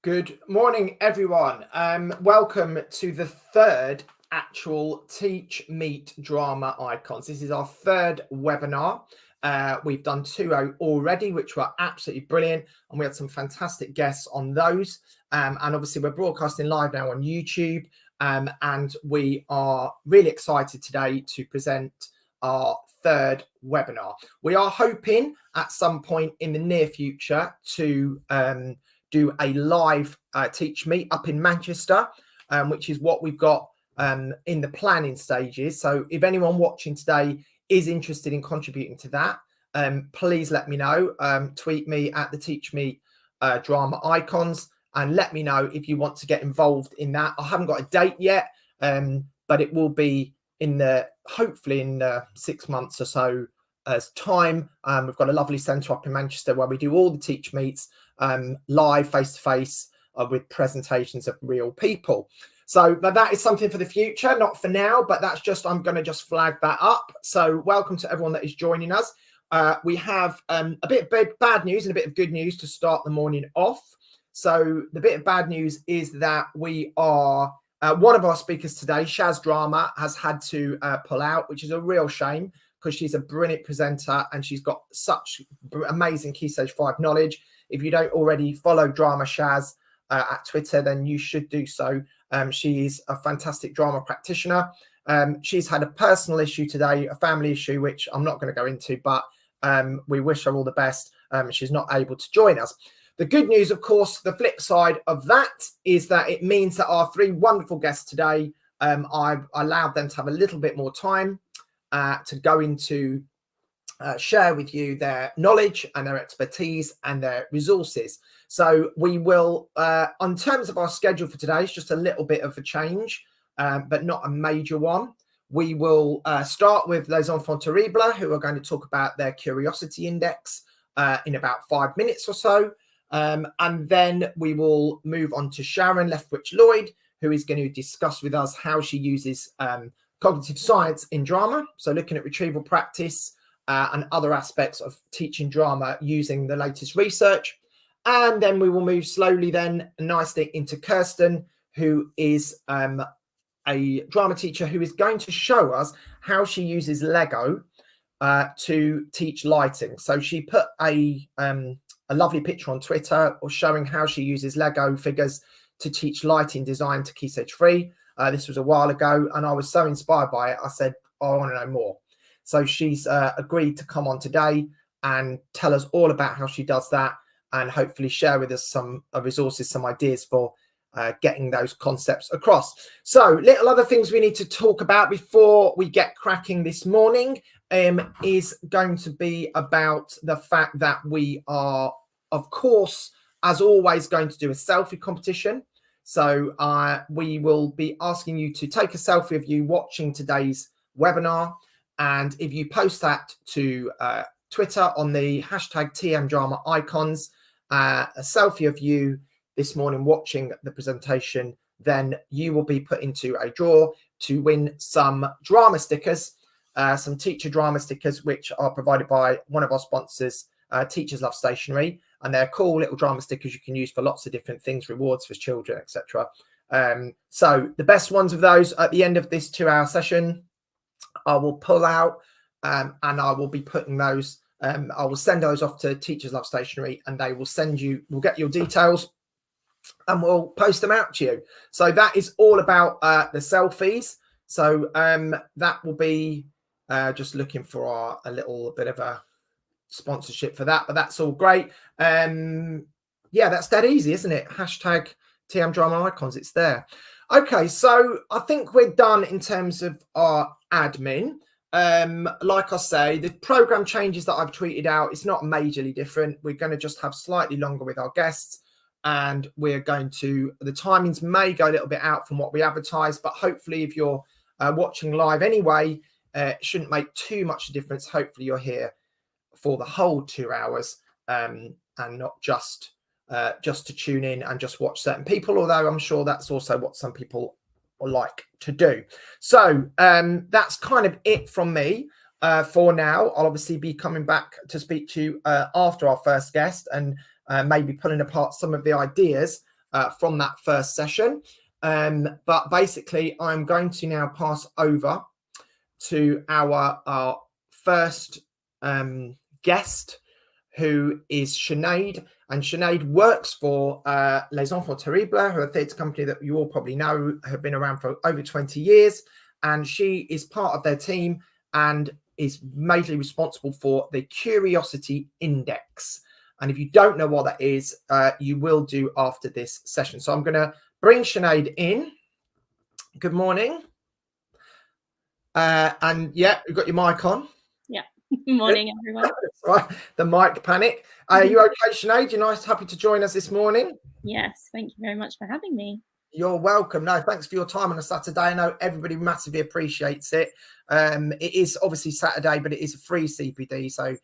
Good morning, everyone. Welcome to the third actual Teachmeet drama icons. This is our third webinar. We've done two already, which were absolutely brilliant, and we had some fantastic guests on those. And obviously, we're broadcasting live now on YouTube, and we are really excited today to present our third webinar. We are hoping at some point in the near future to do a live Teachmeet up in Manchester, which is what we've got in the planning stages. So if anyone watching today is interested in contributing to that, please let me know. Tweet me at the Teachmeet drama icons and let me know if you want to get involved in that. I haven't got a date yet, but it will be hopefully in 6 months or so as time. We've got a lovely centre up in Manchester where we do all the Teachmeets live, face-to-face, with presentations of real people. So that is something for the future, not for now, but I'm going to just flag that up. So welcome to everyone that is joining us. We have a bit of bad news and a bit of good news to start the morning off. So the bit of bad news is that we are one of our speakers today, Shaz Drama, has had to pull out, which is a real shame because she's a brilliant presenter and she's got such amazing Key Stage 5 knowledge. If you don't already follow Drama Shaz at Twitter, then you should do so. She is a fantastic drama practitioner. She's had a personal issue today, a family issue, which I'm not going to go into, but we wish her all the best. She's not able to join us. The good news, of course, the flip side of that is that it means that our three wonderful guests today, I've allowed them to have a little bit more time to go into share with you their knowledge and their expertise and their resources. So we will, on terms of our schedule for today, it's just a little bit of a change, but not a major one. We will start with Les Enfants Terribles, who are going to talk about their curiosity index in about 5 minutes or so. And then we will move on to Sharon Leftwich-Lloyd, who is going to discuss with us how she uses cognitive science in drama. So looking at retrieval practice, and other aspects of teaching drama using the latest research. And then we will move slowly then nicely into Kirsten, who is a drama teacher who is going to show us how she uses Lego to teach lighting. So she put a lovely picture on Twitter or showing how she uses Lego figures to teach lighting design to Key Stage 3. This was a while ago and I was so inspired by it. I said, I want to know more. So she's agreed to come on today and tell us all about how she does that and hopefully share with us some resources, some ideas for getting those concepts across. So little other things we need to talk about before we get cracking this morning is going to be about the fact that we are, of course, as always, going to do a selfie competition. So we will be asking you to take a selfie of you watching today's webinar. And if you post that to Twitter on the hashtag TMDrama icons, a selfie of you this morning watching the presentation, then you will be put into a draw to win some drama stickers, some teacher drama stickers, which are provided by one of our sponsors, Teachers Love Stationery. And they're cool little drama stickers you can use for lots of different things, rewards for children, etc. So the best ones of those at the end of this 2-hour session, I will pull out and I will be putting those, I will send those off to Teachers Love Stationery and they will we'll get your details and we'll post them out to you. So that is all about the selfies. So that will be just looking for a little bit of a sponsorship for that, but that's all great. Yeah, that's dead easy, isn't it? Hashtag TM Drama Icons, it's there. Okay, so I think we're done in terms of our admin. Like I say, the program changes that I've tweeted out, it's not majorly different. We're going to just have slightly longer with our guests and we're going to, the timings may go a little bit out from what we advertised, but hopefully if you're watching live anyway, it shouldn't make too much difference. Hopefully you're here for the whole 2 hours and not just to tune in and just watch certain people, although I'm sure that's also what some people like to do. So that's kind of it from me for now. I'll obviously be coming back to speak to you after our first guest and maybe pulling apart some of the ideas from that first session. But basically, I'm going to now pass over to our first guest, who is Sinead. And Sinead works for Les Enfants Terribles, who are a theatre company that you all probably know, have been around for over 20 years. And she is part of their team and is majorly responsible for the Curiosity Index. And if you don't know what that is, you will do after this session. So I'm going to bring Sinead in. Good morning. And yeah, you've got your mic on. Yeah. Morning, everyone. Right, the mic panic. Are you okay, Sinead? You're happy to join us this morning? Yes, thank you very much for having me. You're welcome. No, thanks for your time on a Saturday. I know everybody massively appreciates it. It is obviously Saturday, but it is a free CPD, so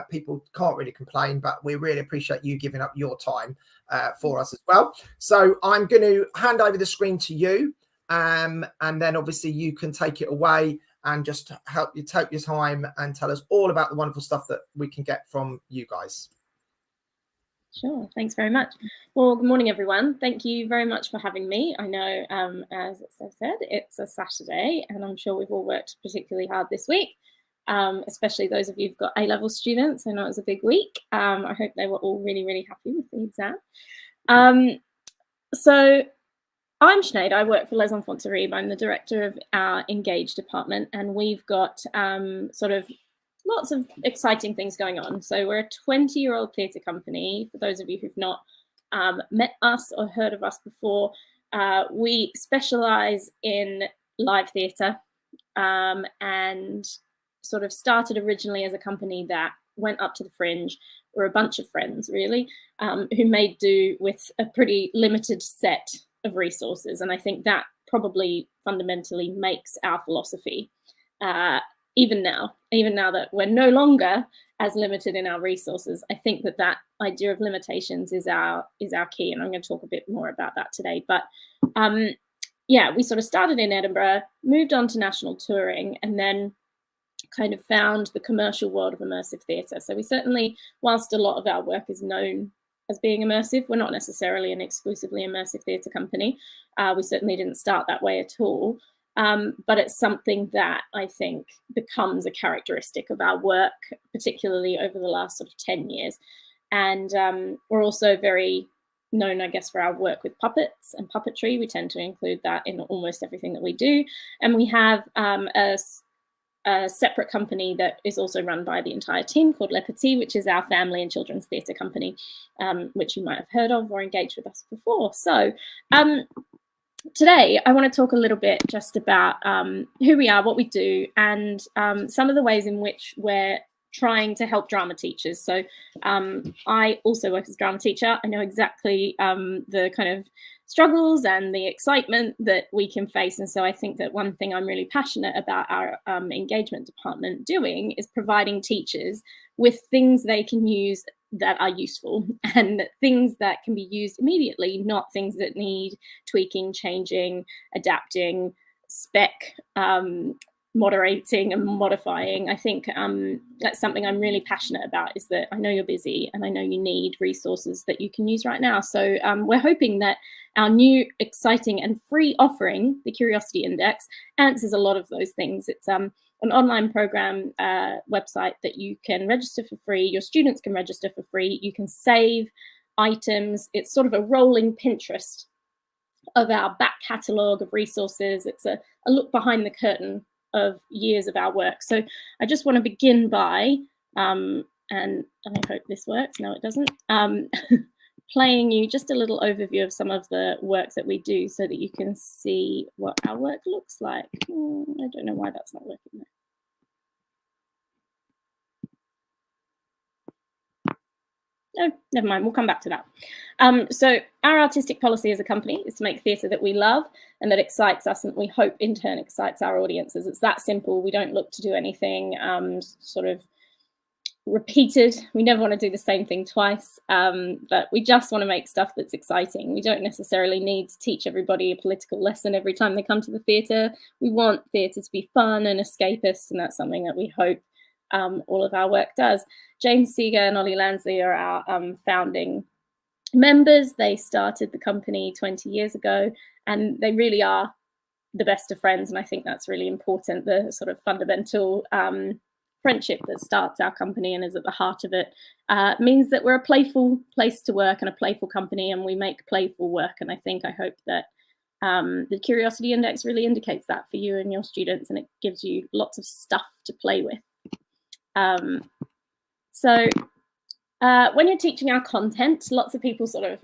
people can't really complain, but we really appreciate you giving up your time for us as well. So I'm going to hand over the screen to you, and then obviously you can take it away and just help you take your time and tell us all about the wonderful stuff that we can get from you guys. Sure, thanks very much. Well, good morning, everyone. Thank you very much for having me. I know, as I said, it's a Saturday, and I'm sure we've all worked particularly hard this week, especially those of you who've got A-level students. I know it was a big week. I hope they were all really, really happy with the exam. So I'm Sinead. I work for Les Enfants Terribles. I'm the director of our Engage department, and we've got sort of lots of exciting things going on. So we're a 20-year-old theatre company. For those of you who've not met us or heard of us before, we specialise in live theatre and sort of started originally as a company that went up to the Fringe. We're a bunch of friends, really, who made do with a pretty limited set of resources. And I think that probably fundamentally makes our philosophy. Even now that we're no longer as limited in our resources, I think that idea of limitations is our key, and I'm going to talk a bit more about that today. But yeah, we sort of started in Edinburgh, moved on to national touring, and then kind of found the commercial world of immersive theatre. So we certainly, whilst a lot of our work is known as being immersive, we're not necessarily an exclusively immersive theatre company. We certainly didn't start that way at all. But it's something that I think becomes a characteristic of our work, particularly over the last sort of 10 years. And we're also very known, I guess, for our work with puppets and puppetry. We tend to include that in almost everything that we do. And we have a separate company that is also run by the entire team called Le Petit, which is our family and children's theatre company, which you might have heard of or engaged with us before. So today, I want to talk a little bit just about who we are, what we do, and some of the ways in which we're trying to help drama teachers. So I also work as a drama teacher. I know exactly the kind of struggles and the excitement that we can face. And so I think that one thing I'm really passionate about our engagement department doing is providing teachers with things they can use that are useful and things that can be used immediately, not things that need tweaking, changing, adapting, spec, moderating and modifying. I think that's something I'm really passionate about, is that I know you're busy and I know you need resources that you can use right now. So we're hoping that our new exciting and free offering, the Curiosity Index, answers a lot of those things. It's an online program website that you can register for free. Your students can register for free. You can save items. It's sort of a rolling Pinterest of our back catalogue of resources. It's a look behind the curtain of years of our work. So I just want to begin by, and I hope this works, no it doesn't, playing you just a little overview of some of the work that we do so that you can see what our work looks like. I don't know why that's not working there. Oh, never mind, we'll come back to that. So our artistic policy as a company is to make theatre that we love and that excites us, and we hope in turn excites our audiences. It's that simple. We don't look to do anything sort of repeated. We never want to do the same thing twice, but we just want to make stuff that's exciting. We don't necessarily need to teach everybody a political lesson every time they come to the theatre. We want theatre to be fun and escapist, and that's something that we hope all of our work does. James Sega and Ollie Lansley are our founding members. They started the company 20 years ago, and they really are the best of friends. And I think that's really important. The sort of fundamental friendship that starts our company and is at the heart of it means that we're a playful place to work and a playful company, and we make playful work. And I hope that the Curiosity Index really indicates that for you and your students, and it gives you lots of stuff to play with. So when you're teaching our content, lots of people sort of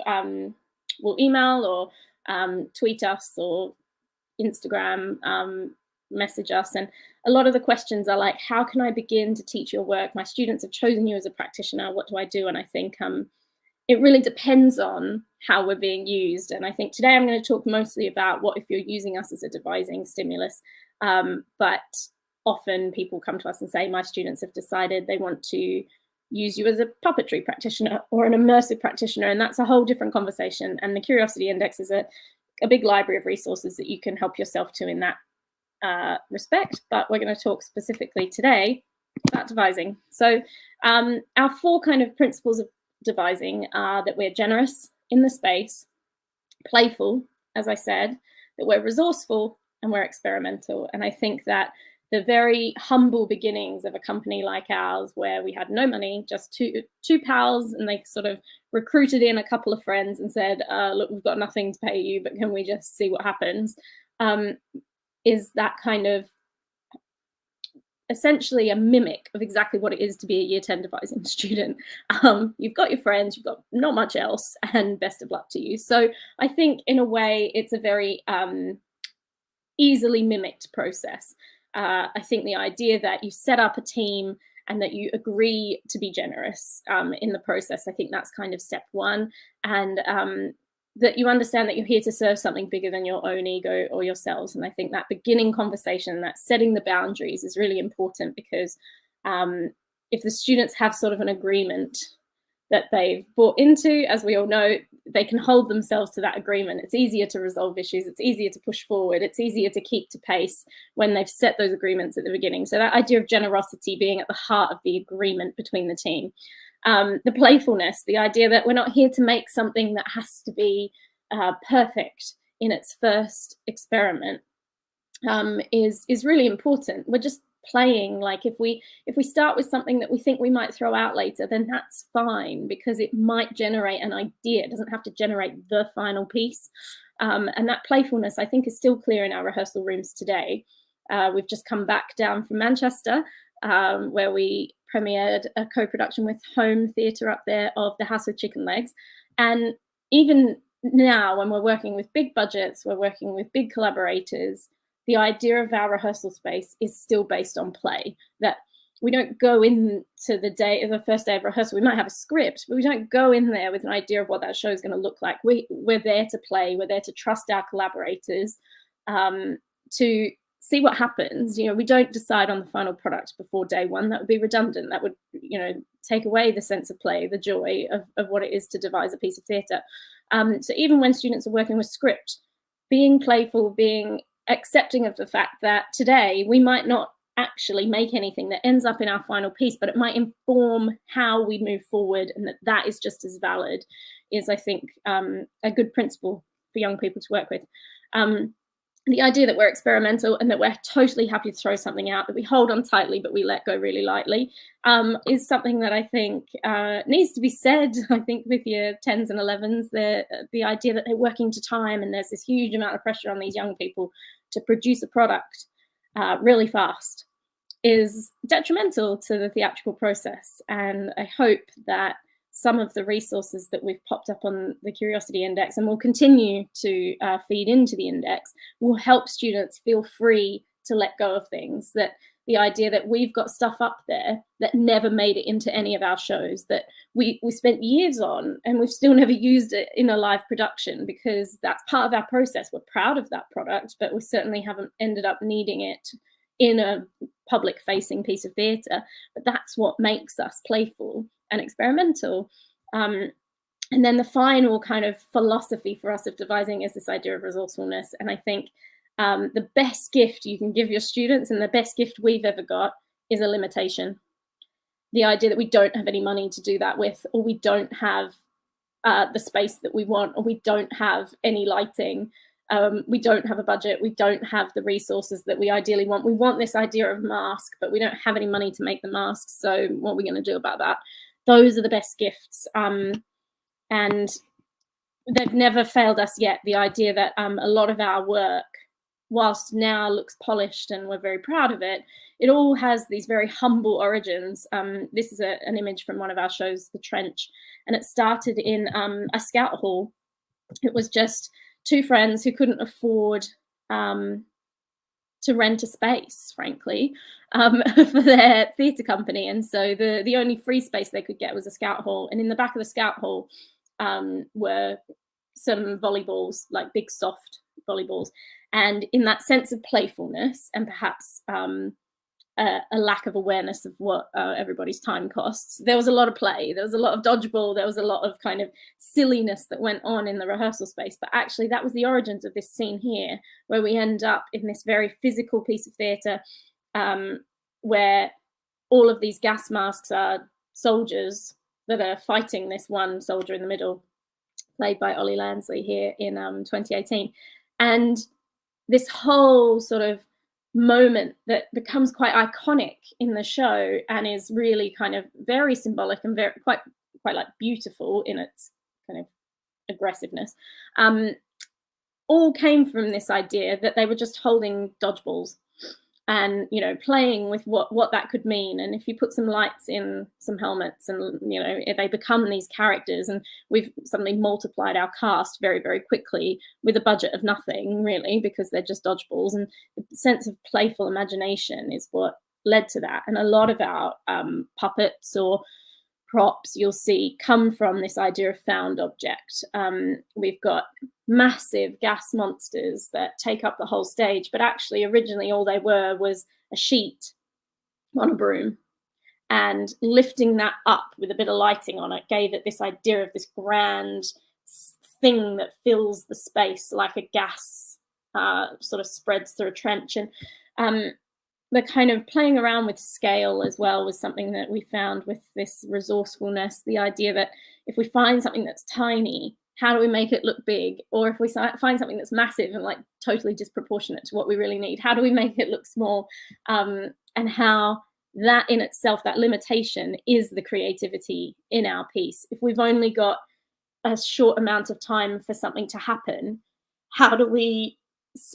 will email or tweet us or Instagram message us, and a lot of the questions are like, how can I begin to teach your work? My students have chosen you as a practitioner. What do I do? And I think it really depends on how we're being used. And I think today I'm going to talk mostly about what if you're using us as a devising stimulus. But often people come to us and say, my students have decided they want to use you as a puppetry practitioner or an immersive practitioner. And that's a whole different conversation. And the Curiosity Index is a big library of resources that you can help yourself to in that respect. But we're going to talk specifically today about devising. So our 4 kind of principles of devising are that we're generous in the space, playful, as I said, that we're resourceful, and we're experimental. And I think that the very humble beginnings of a company like ours, where we had no money, just two pals, and they sort of recruited in a couple of friends and said, look, we've got nothing to pay you, but can we just see what happens, is that kind of essentially a mimic of exactly what it is to be a year 10 devising student. You've got your friends, you've got not much else, and best of luck to you. So I think in a way it's a very easily mimicked process. I think the idea that you set up a team and that you agree to be generous in the process, I think that's kind of step 1. And that you understand that you're here to serve something bigger than your own ego or yourselves. And I think that beginning conversation, that setting the boundaries, is really important, because if the students have sort of an agreement that they've bought into, as we all know, they can hold themselves to that agreement. It's easier to resolve issues. It's easier to push forward. It's easier to keep to pace when they've set those agreements at the beginning. So that idea of generosity being at the heart of the agreement between the team. The playfulness, the idea that we're not here to make something that has to be perfect in its first experiment, is really important. We're just playing. Like if we start with something that we think we might throw out later, then that's fine, because it might generate an idea. It doesn't have to generate the final piece. And that playfulness, I think, is still clear in our rehearsal rooms today. We've just come back down from Manchester, where we premiered a co-production with Home Theatre up there of The House with Chicken Legs. And even now, when we're working with big budgets, we're working with big collaborators, the idea of our rehearsal space is still based on play. That we don't go into the first day of rehearsal. We might have a script, but we don't go in there with an idea of what that show is going to look like. We're there to play. We're there to trust our collaborators, to see what happens. We don't decide on the final product before day 1. That would be redundant. That would, take away the sense of play, the joy of what it is to devise a piece of theatre. So even when students are working with script, being playful, being accepting of the fact that today we might not actually make anything that ends up in our final piece, but it might inform how we move forward, and that is just as valid, is, I think, a good principle for young people to work with. The idea that we're experimental and that we're totally happy to throw something out, that we hold on tightly but we let go really lightly, is something that I think needs to be said. I think with your 10s and 11s, the idea that they're working to time and there's this huge amount of pressure on these young people to produce a product really fast is detrimental to the theatrical process. And I hope that some of the resources that we've popped up on the Curiosity Index and will continue to feed into the index will help students feel free to let go of things. That the idea that we've got stuff up there that never made it into any of our shows, that we spent years on and we've still never used it in a live production, because that's part of our process. We're proud of that product, but we certainly haven't ended up needing it in a public facing piece of theatre. But that's what makes us playful and experimental. And then the final kind of philosophy for us of devising is this idea of resourcefulness. And I think the best gift you can give your students, and the best gift we've ever got, is a limitation. The idea that we don't have any money to do that with, or we don't have the space that we want, or we don't have any lighting, we don't have a budget, we don't have the resources that we ideally want. We want this idea of mask, but we don't have any money to make the masks, so what are we going to do about that? Those are the best gifts, and they've never failed us yet. The idea that a lot of our work, whilst now looks polished and we're very proud of it, it all has these very humble origins. This is an image from one of our shows, The Trench, and it started in a scout hall. It was just two friends who couldn't afford to rent a space, frankly, for their theatre company. And so the only free space they could get was a scout hall. And in the back of the scout hall were some volleyballs, like big soft volleyballs. And in that sense of playfulness and perhaps a lack of awareness of what everybody's time costs, there was a lot of play, there was a lot of dodgeball, there was a lot of kind of silliness that went on in the rehearsal space. But actually that was the origins of this scene here, where we end up in this very physical piece of theatre where all of these gas masks are soldiers that are fighting this one soldier in the middle, played by Ollie Lansley here in 2018. And this whole sort of moment that becomes quite iconic in the show and is really kind of very symbolic and very quite like beautiful in its kind of aggressiveness, all came from this idea that they were just holding dodgeballs and, you know, playing with what that could mean. And if you put some lights in some helmets and, you know, they become these characters, and we've suddenly multiplied our cast very, very quickly with a budget of nothing really, because they're just dodgeballs. And the sense of playful imagination is what led to that. And a lot of our puppets or props you'll see come from this idea of found object. We've got massive gas monsters that take up the whole stage, but actually originally all they were was a sheet on a broom, and lifting that up with a bit of lighting on it gave it this idea of this grand thing that fills the space like a gas sort of spreads through a trench. And the kind of playing around with scale as well was something that we found with this resourcefulness, the idea that if we find something that's tiny, how do we make it look big? Or if we find something that's massive and like totally disproportionate to what we really need, how do we make it look small? And how that in itself, that limitation, is the creativity in our piece. If we've only got a short amount of time for something to happen, how do we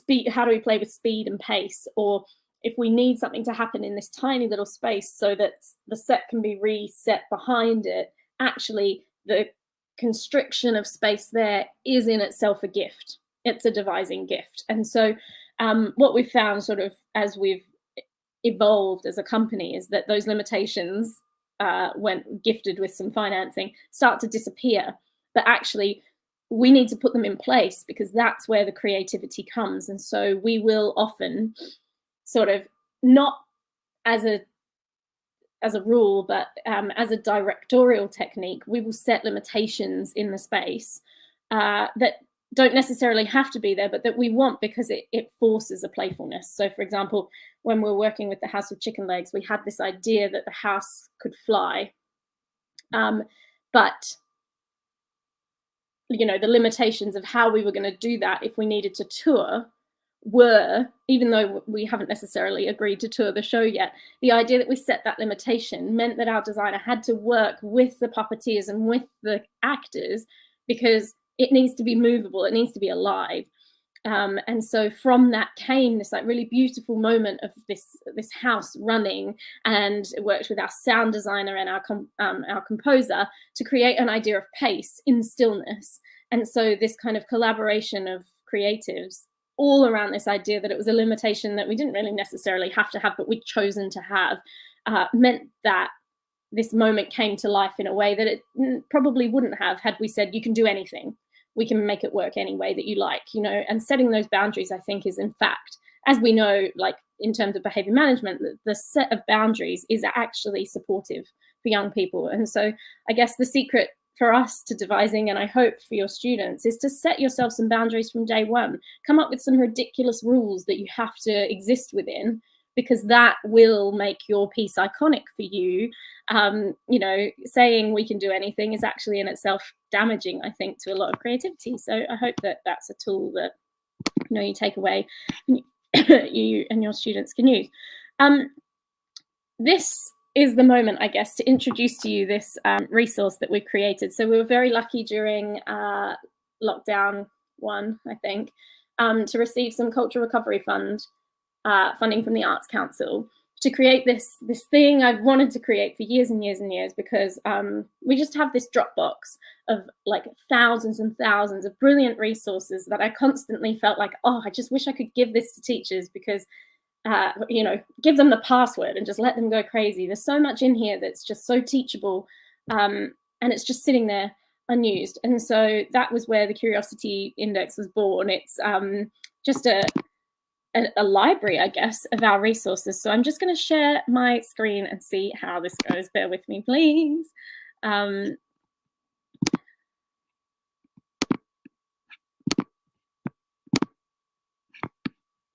play with speed and pace? Or if we need something to happen in this tiny little space so that the set can be reset behind it, actually the constriction of space there is in itself a gift. It's a devising gift. And so what we've found sort of as we've evolved as a company is that those limitations, when gifted with some financing, start to disappear. But actually we need to put them in place, because that's where the creativity comes. And so we will often sort of, not as a rule, but as a directorial technique, we will set limitations in the space that don't necessarily have to be there, but that we want because it forces a playfulness. So for example, when we're working with the House with Chicken Legs, we had this idea that the house could fly, but you know, the limitations of how we were going to do that if we needed to tour were, even though we haven't necessarily agreed to tour the show yet, the idea that we set that limitation meant that our designer had to work with the puppeteers and with the actors, because it needs to be movable, it needs to be alive. And so from that came this like really beautiful moment of this house running, and it worked with our sound designer and our composer to create an idea of pace in stillness. And so this kind of collaboration of creatives all around this idea that it was a limitation that we didn't really necessarily have to have, but we'd chosen to have, meant that this moment came to life in a way that it probably wouldn't have had we said, you can do anything. We can make it work any way that you like, you know. And setting those boundaries, I think, is in fact, as we know, like in terms of behavior management, the set of boundaries is actually supportive for young people. And so I guess the secret for us to devising, and I hope for your students, is to set yourself some boundaries from day one. Come up with some ridiculous rules that you have to exist within, because that will make your piece iconic for you. You know, saying we can do anything is actually in itself damaging, I think, to a lot of creativity. So I hope that that's a tool that, you know, you take away and you and your students can use. This is the moment, I guess, to introduce to you this resource that we've created. So we were very lucky during lockdown 1, I think, to receive some cultural recovery funding from the Arts Council to create this thing I've wanted to create for years and years and years, because we just have this Dropbox of like thousands and thousands of brilliant resources that I constantly felt like, oh, I just wish I could give this to teachers, because you know, give them the password and just let them go crazy. There's so much in here that's just so teachable, and it's just sitting there unused. And so that was where the Curiosity Index was born. It's just a library, I guess, of our resources. So I'm just going to share my screen and see how this goes. Bear with me, please. There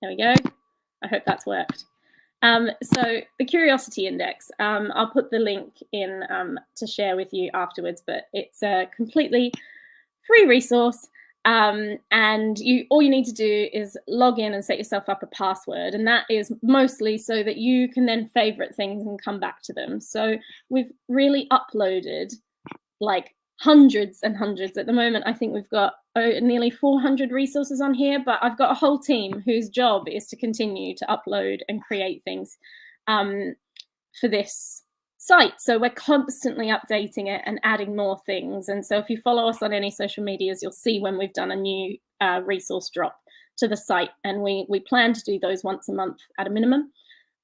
we go. I hope that's worked. So the Curiosity Index, I'll put the link in to share with you afterwards, but it's a completely free resource. And all you need to do is log in and set yourself up a password. And that is mostly so that you can then favorite things and come back to them. So we've really uploaded like hundreds and hundreds. At the moment, I think we've got nearly 400 resources on here, but I've got a whole team whose job is to continue to upload and create things for this site. So we're constantly updating it and adding more things. And so if you follow us on any social medias, you'll see when we've done a new resource drop to the site. And we plan to do those once a month at a minimum.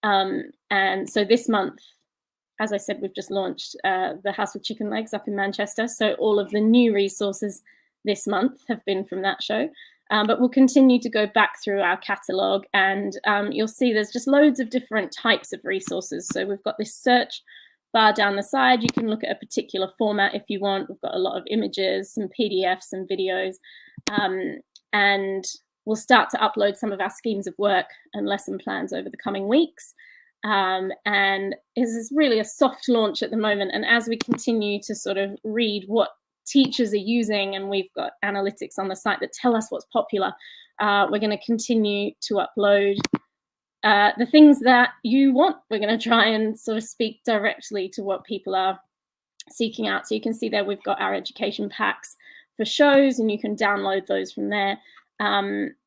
And so this month, as I said, we've just launched the House with Chicken Legs up in Manchester. So all of the new resources this month have been from that show. But we'll continue to go back through our catalogue, and you'll see there's just loads of different types of resources. So we've got this search bar down the side. You can look at a particular format if you want. We've got a lot of images, some PDFs and videos. And we'll start to upload some of our schemes of work and lesson plans over the coming weeks. And this is really a soft launch at the moment. And as we continue to sort of read what teachers are using, and we've got analytics on the site that tell us what's popular, we're going to continue to upload the things that you want. We're going to try and sort of speak directly to what people are seeking out. So you can see there we've got our education packs for shows, and you can download those from there.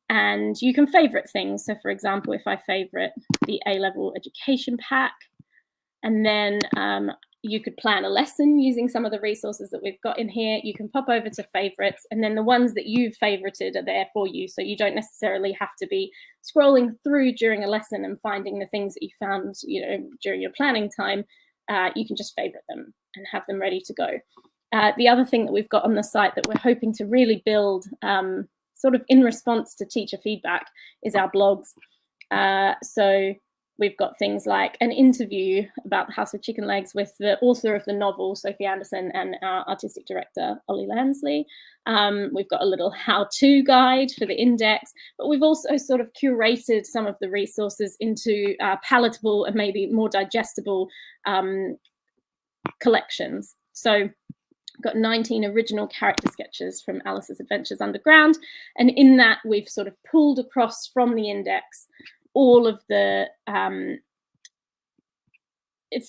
And you can favorite things. So for example, if I favorite the A-level education pack, and then you could plan a lesson using some of the resources that we've got in here. You can pop over to favorites, and then the ones that you've favorited are there for you. So you don't necessarily have to be scrolling through during a lesson and finding the things that you found, you know, during your planning time. You can just favorite them and have them ready to go. The other thing that we've got on the site that we're hoping to really build sort of in response to teacher feedback is our blogs. So we've got things like an interview about the House of Chicken Legs with the author of the novel, Sophie Anderson, and our artistic director, Ollie Lansley. We've got a little how-to guide for the index, but we've also sort of curated some of the resources into palatable and maybe more digestible collections. So we've got 19 original character sketches from Alice's Adventures Underground. And in that, we've sort of pulled across from the index all of the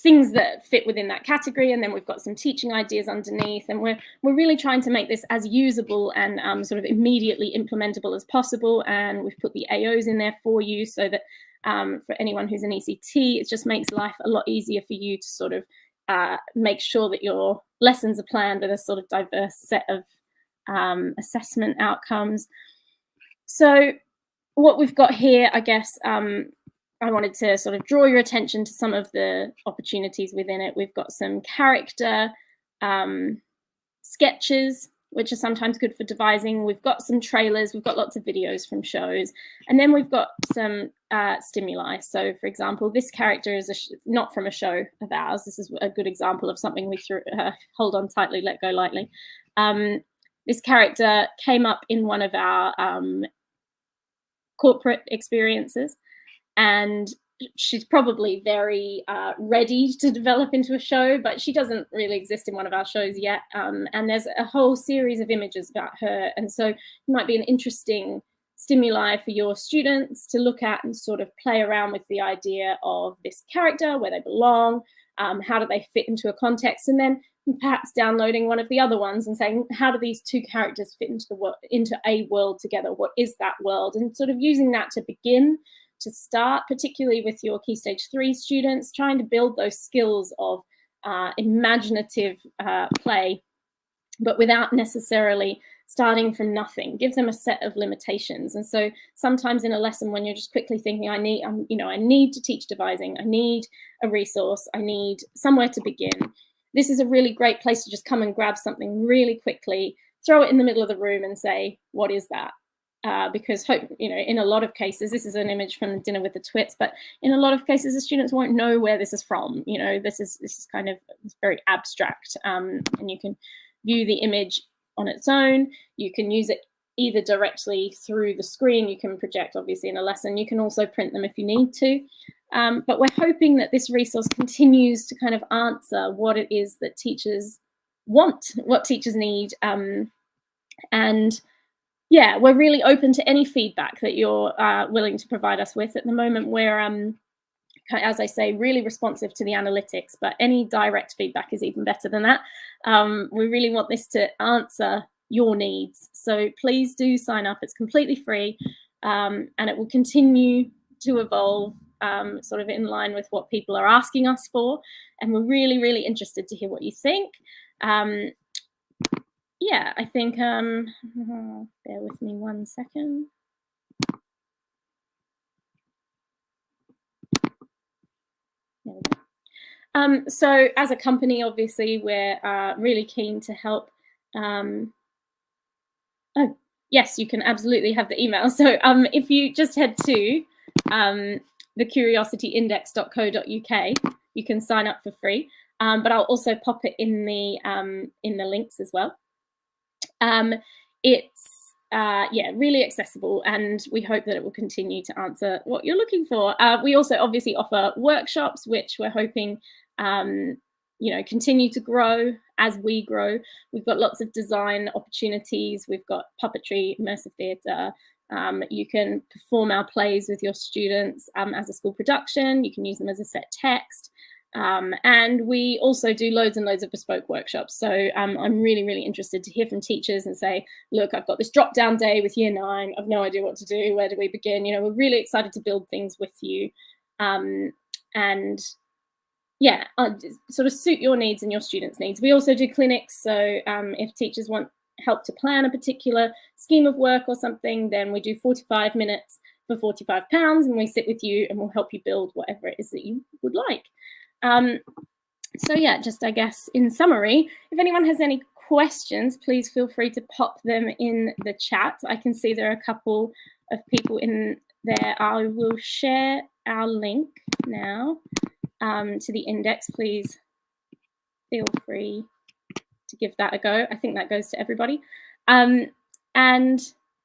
things that fit within that category. And then we've got some teaching ideas underneath. And we're really trying to make this as usable and sort of immediately implementable as possible. And we've put the AOs in there for you so that for anyone who's an ECT, it just makes life a lot easier for you to sort of make sure that your lessons are planned with a sort of diverse set of assessment outcomes. So what we've got here, I guess, I wanted to sort of draw your attention to some of the opportunities within it. We've got some character sketches, which are sometimes good for devising. We've got some trailers, we've got lots of videos from shows, and then we've got some stimuli. So for example, this character is not from a show of ours. This is a good example of something we threw, hold on tightly, let go lightly. This character came up in one of our corporate experiences, and she's probably very ready to develop into a show, but she doesn't really exist in one of our shows yet. And there's a whole series of images about her. And so it might be an interesting stimuli for your students to look at and sort of play around with the idea of this character, where they belong, how do they fit into a context, and then perhaps downloading one of the other ones and saying, how do these two characters fit into a world together? What is that world? And sort of using that to begin, to start, particularly with your Key Stage 3 students, trying to build those skills of imaginative play, but without necessarily starting from nothing. Give them a set of limitations. And so sometimes in a lesson, when you're just quickly thinking, I need to teach devising, I need a resource, I need somewhere to begin, this is a really great place to just come and grab something really quickly, throw it in the middle of the room and say, what is that? Because in a lot of cases, this is an image from the Dinner with the Twits, but in a lot of cases, the students won't know where this is from. This is kind of very abstract, and you can view the image on its own. You can use it either directly through the screen. You can project, obviously, in a lesson. You can also print them if you need to. But we're hoping that this resource continues to kind of answer what it is that teachers want, what teachers need, and yeah, we're really open to any feedback that you're willing to provide us with. At the moment, we're, as I say, really responsive to the analytics, but any direct feedback is even better than that. We really want this to answer your needs. So please do sign up. It's completely free, and it will continue to evolve sort of in line with what people are asking us for. And we're really, really interested to hear what you think. Yeah, I think, bear with me 1 second. There we go. So as a company, obviously, we're really keen to help. Oh, yes, you can absolutely have the email. So if you just head to thecuriosityindex.co.uk, you can sign up for free. But I'll also pop it in the links as well. It's really accessible, and we hope that it will continue to answer what you're looking for. We also obviously offer workshops, which we're hoping continue to grow as we grow. We've got lots of design opportunities. We've got puppetry, immersive theatre. You can perform our plays with your students as a school production. You can use them as a set text. And we also do loads and loads of bespoke workshops. So I'm really, really interested to hear from teachers and say, look, I've got this drop down day with year 9. I've no idea what to do. Where do we begin? We're really excited to build things with you. And yeah, sort of suit your needs and your students' needs. We also do clinics. So if teachers want help to plan a particular scheme of work or something, then we do 45 minutes for £45, and we sit with you and we'll help you build whatever it is that you would like. So yeah, just I guess in summary, if anyone has any questions, please feel free to pop them in the chat. I can see there are a couple of people in there. I will share our link now to the index. Please feel free to give that a go. I think that goes to everybody. And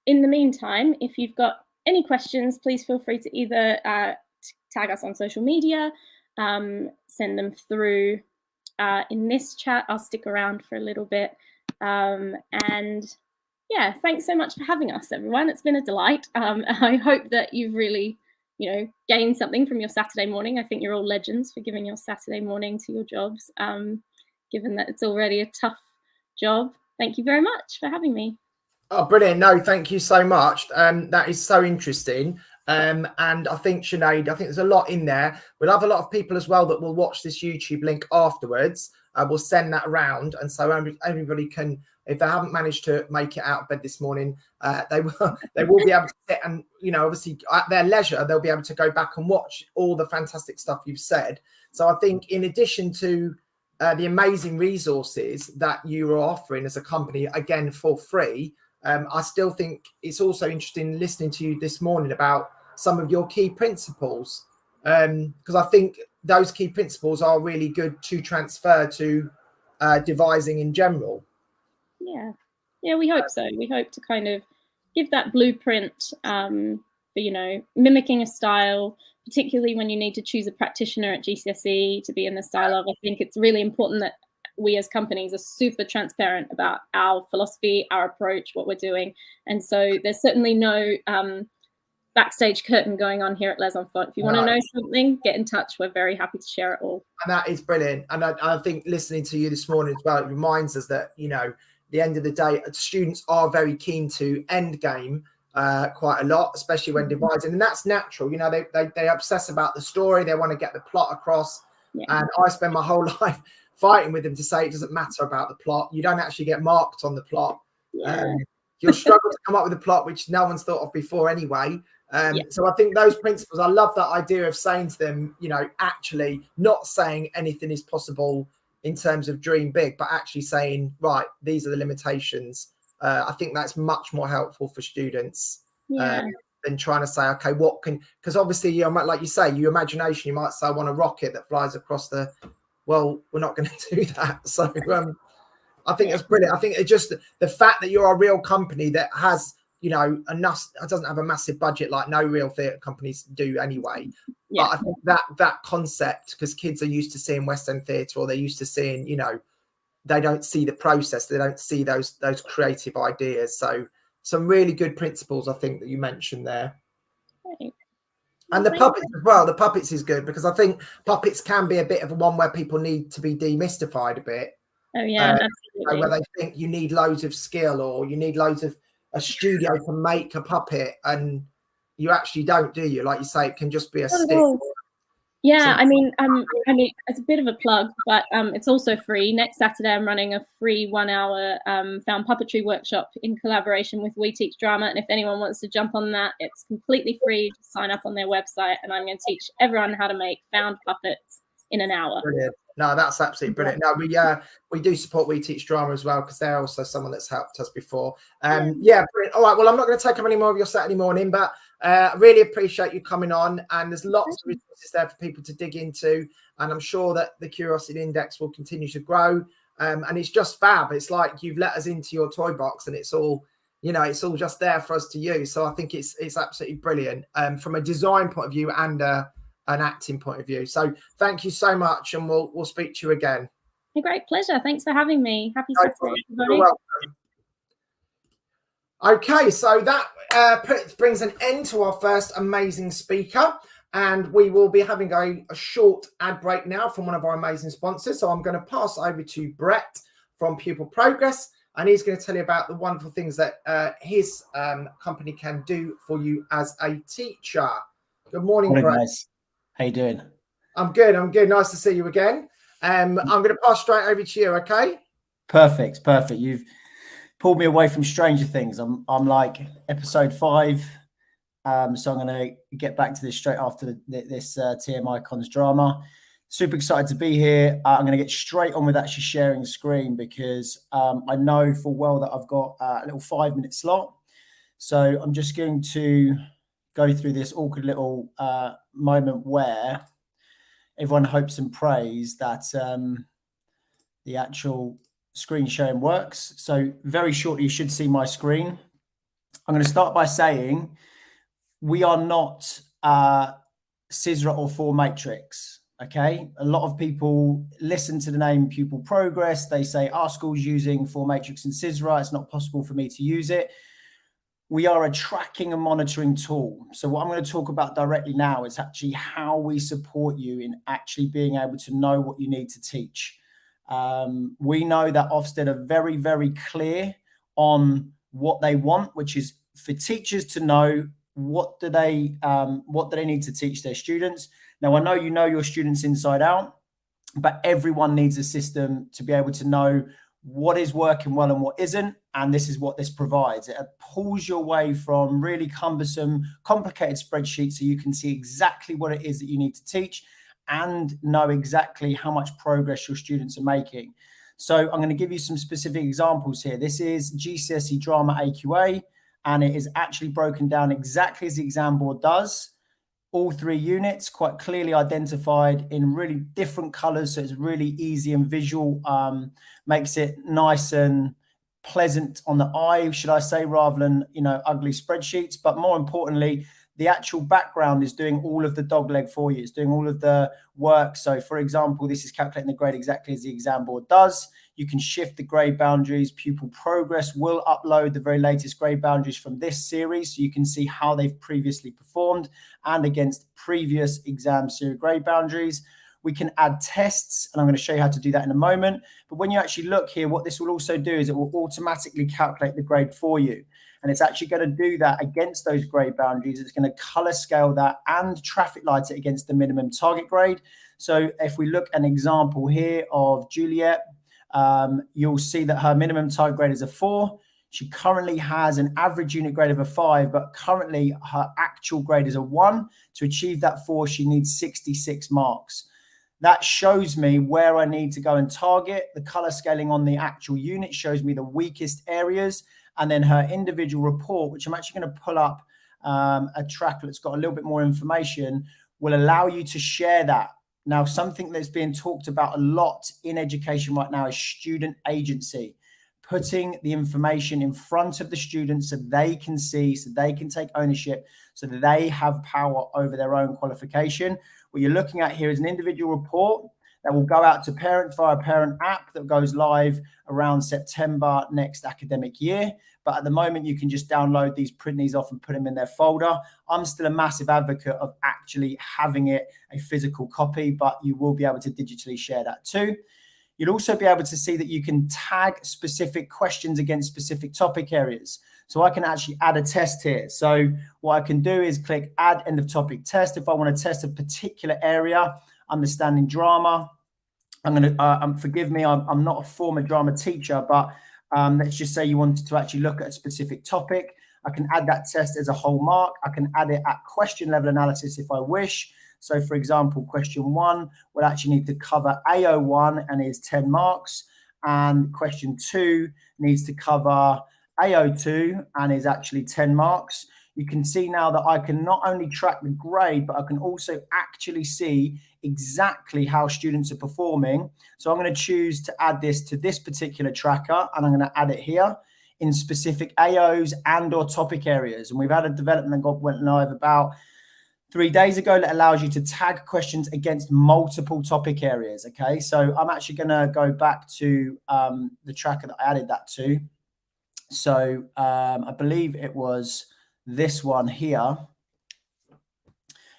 in the meantime, if you've got any questions, please feel free to either tag us on social media, send them through in this chat. I'll stick around for a little bit. And yeah, thanks so much for having us, everyone. It's been a delight. I hope that you've really, gained something from your Saturday morning. I think you're all legends for giving your Saturday morning to your jobs, given that it's already a tough job. Thank you very much for having me. Oh, brilliant. No, thank you so much. That is so interesting. And I think, Sinead, there's a lot in there. We'll have a lot of people as well that will watch this YouTube link afterwards. We'll send that around. And so everybody can, if they haven't managed to make it out of bed this morning, they will be able to sit and, obviously at their leisure, they'll be able to go back and watch all the fantastic stuff you've said. So I think in addition to the amazing resources that you are offering as a company, again, for free, I still think it's also interesting listening to you this morning about some of your key principles, because I think those key principles are really good to transfer to devising in general. Yeah, we hope so. We hope to kind of give that blueprint for mimicking a style, particularly when you need to choose a practitioner at GCSE to be in the style of. I think it's really important that we as companies are super transparent about our philosophy, our approach, what we're doing. And so there's certainly no backstage curtain going on here at Les Enfants. If you want to know something, get in touch. We're very happy to share it all. And that is brilliant. And I think listening to you this morning as well, it reminds us that, the end of the day, students are very keen to end game quite a lot, especially when devising. And that's natural. They obsess about the story. They want to get the plot across. Yeah. And I spend my whole life fighting with them to say it doesn't matter about the plot. You don't actually get marked on the plot. Yeah. You'll struggle to come up with a plot which no one's thought of before anyway. So I think those principles, I love that idea of saying to them, actually not saying anything is possible in terms of dream big, but actually saying, right, these are the limitations. I think that's much more helpful for students than trying to say, okay, because obviously, like you say, your imagination, you might say, I want a rocket that flies across well, we're not going to do that. So I think that's brilliant. I think it's just the fact that you're a real company that has, doesn't have a massive budget like no real theatre companies do anyway. Yeah. But I think that concept, because kids are used to seeing West End theatre, or they're used to seeing, they don't see the process, they don't see those creative ideas. So some really good principles, I think, that you mentioned there. Right. And the puppets as well. The puppets is good, because I think puppets can be a bit of a one where people need to be demystified a bit. Oh yeah, absolutely. Where they think you need loads of skill, or you need loads of a studio to make a puppet, and you actually don't, do you? Like you say, it can just be a stick. Yeah, I mean, it's a bit of a plug, but it's also free. Next Saturday, I'm running a free 1-hour found puppetry workshop in collaboration with We Teach Drama. And if anyone wants to jump on that, it's completely free. Just sign up on their website, and I'm going to teach everyone how to make found puppets in an hour. Brilliant. No, that's absolutely brilliant. No, we do support We Teach Drama as well, because they're also someone that's helped us before. Yeah, brilliant. All right, well, I'm not going to take up any more of your Saturday morning, but I really appreciate you coming on, and there's lots of resources there for people to dig into, and I'm sure that the Curiosity Index will continue to grow, and it's just fab. It's like you've let us into your toy box, and it's all, it's all just there for us to use. So I think it's absolutely brilliant from a design point of view and an acting point of view. So thank you so much, and we'll speak to you again. A great pleasure. Thanks for having me. Happy Saturday, everybody. You're welcome. Okay, so that brings an end to our first amazing speaker, and we will be having a short ad break now from one of our amazing sponsors. So I'm going to pass over to Brett from Pupil Progress, and he's going to tell you about the wonderful things that his company can do for you as a teacher. Good morning, Brett. Guys. How you doing? I'm good. Nice to see you again. I'm going to pass straight over to you, okay? Perfect. You've pulled me away from Stranger Things. I'm like episode 5, so I'm going to get back to this straight after this TM Icons drama. Super excited to be here. I'm going to get straight on with actually sharing the screen, because I know full well that I've got a little 5-minute slot. So I'm just going to go through this awkward little moment where everyone hopes and prays that the actual screen sharing works. So very shortly, you should see my screen. I'm going to start by saying we are not CISRA or 4 Matrix. Okay, a lot of people listen to the name Pupil Progress. They say our school's using 4 Matrix and CISRA. It's not possible for me to use it. We are a tracking and monitoring tool. So what I'm going to talk about directly now is actually how we support you in actually being able to know what you need to teach. We know that Ofsted are very, very clear on what they want, which is for teachers to know what do they need to teach their students. Now, I know you know your students inside out, but everyone needs a system to be able to know what is working well and what isn't. And this is what this provides. It pulls you away from really cumbersome, complicated spreadsheets, so you can see exactly what it is that you need to teach and know exactly how much progress your students are making. So I'm going to give you some specific examples here. This is GCSE Drama AQA, and it is actually broken down exactly as the exam board does. All 3 units quite clearly identified in really different colors, so it's really easy and visual, makes it nice and pleasant on the eye, should I say, rather than ugly spreadsheets. But more importantly, the actual background is doing all of the dogleg for you. It's doing all of the work. So for example, this is calculating the grade exactly as the exam board does. You can shift the grade boundaries. Pupil Progress will upload the very latest grade boundaries from this series, so you can see how they've previously performed and against previous exam series grade boundaries. We can add tests, and I'm going to show you how to do that in a moment. But when you actually look here, what this will also do is it will automatically calculate the grade for you. And it's actually going to do that against those grade boundaries. It's going to color scale that and traffic light it against the minimum target grade. So if we look at an example here of Juliet, you'll see that her minimum target grade is a 4. She currently has an average unit grade of a 5, but currently her actual grade is a 1. To achieve that 4, she needs 66 marks. That shows me where I need to go and target. The color scaling on the actual unit shows me the weakest areas. And then her individual report, which I'm actually going to pull up a tracker that's got a little bit more information, will allow you to share that. Now, something that's being talked about a lot in education right now is student agency, putting the information in front of the students so they can see, so they can take ownership, so that they have power over their own qualification. What you're looking at here is an individual report that will go out to parents via a parent app that goes live around September next academic year. But at the moment, you can just download these, print these off and put them in their folder. I'm still a massive advocate of actually having it a physical copy, but you will be able to digitally share that too. You'll also be able to see that you can tag specific questions against specific topic areas. So I can actually add a test here. So what I can do is click add end of topic test. If I want to test a particular area, understanding drama, I'm going to, forgive me, I'm not a former drama teacher, but let's just say you wanted to actually look at a specific topic. I can add that test as a whole mark. I can add it at question level analysis if I wish. So for example, question 1 will actually need to cover AO1 and is 10 marks. And question 2 needs to cover AO2 and is actually 10 marks. You can see now that I can not only track the grade, but I can also actually see exactly how students are performing. So I'm going to choose to add this to this particular tracker, and I'm going to add it here in specific AOs and or topic areas. And we've had a development that went live about 3 days ago that allows you to tag questions against multiple topic areas. Okay, so I'm actually going to go back to the tracker that I added that to. So I believe it was this one here.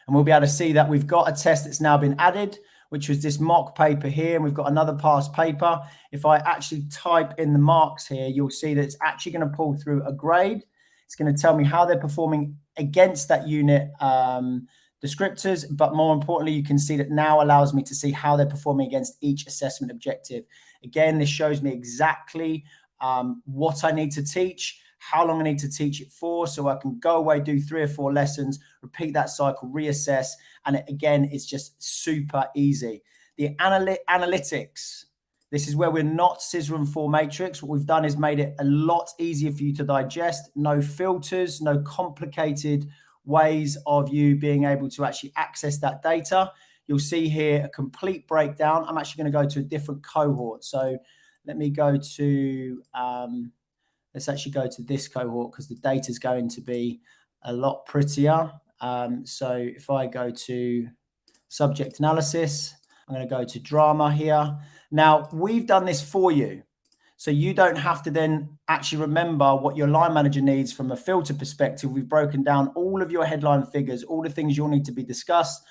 And we'll be able to see that we've got a test that's now been added, which was this mock paper here. And we've got another past paper. If I actually type in the marks here, you'll see that it's actually going to pull through a grade. It's going to tell me how they're performing against that unit descriptors. But more importantly, you can see that now allows me to see how they're performing against each assessment objective. Again, this shows me exactly what I need to teach, how long I need to teach it for, so I can go away, do 3 or 4 lessons, repeat that cycle, reassess, and again, it's just super easy. The analytics, this is where we're not scissor and 4 matrix. What we've done is made it a lot easier for you to digest, no filters, no complicated ways of you being able to actually access that data. You'll see here a complete breakdown. I'm actually going to go to a different cohort. So let me go to... let's actually go to this cohort because the data is going to be a lot prettier. So if I go to subject analysis, I'm going to go to drama here. Now, we've done this for you. So you don't have to then actually remember what your line manager needs from a filter perspective. We've broken down all of your headline figures, all the things you'll need to be discussed,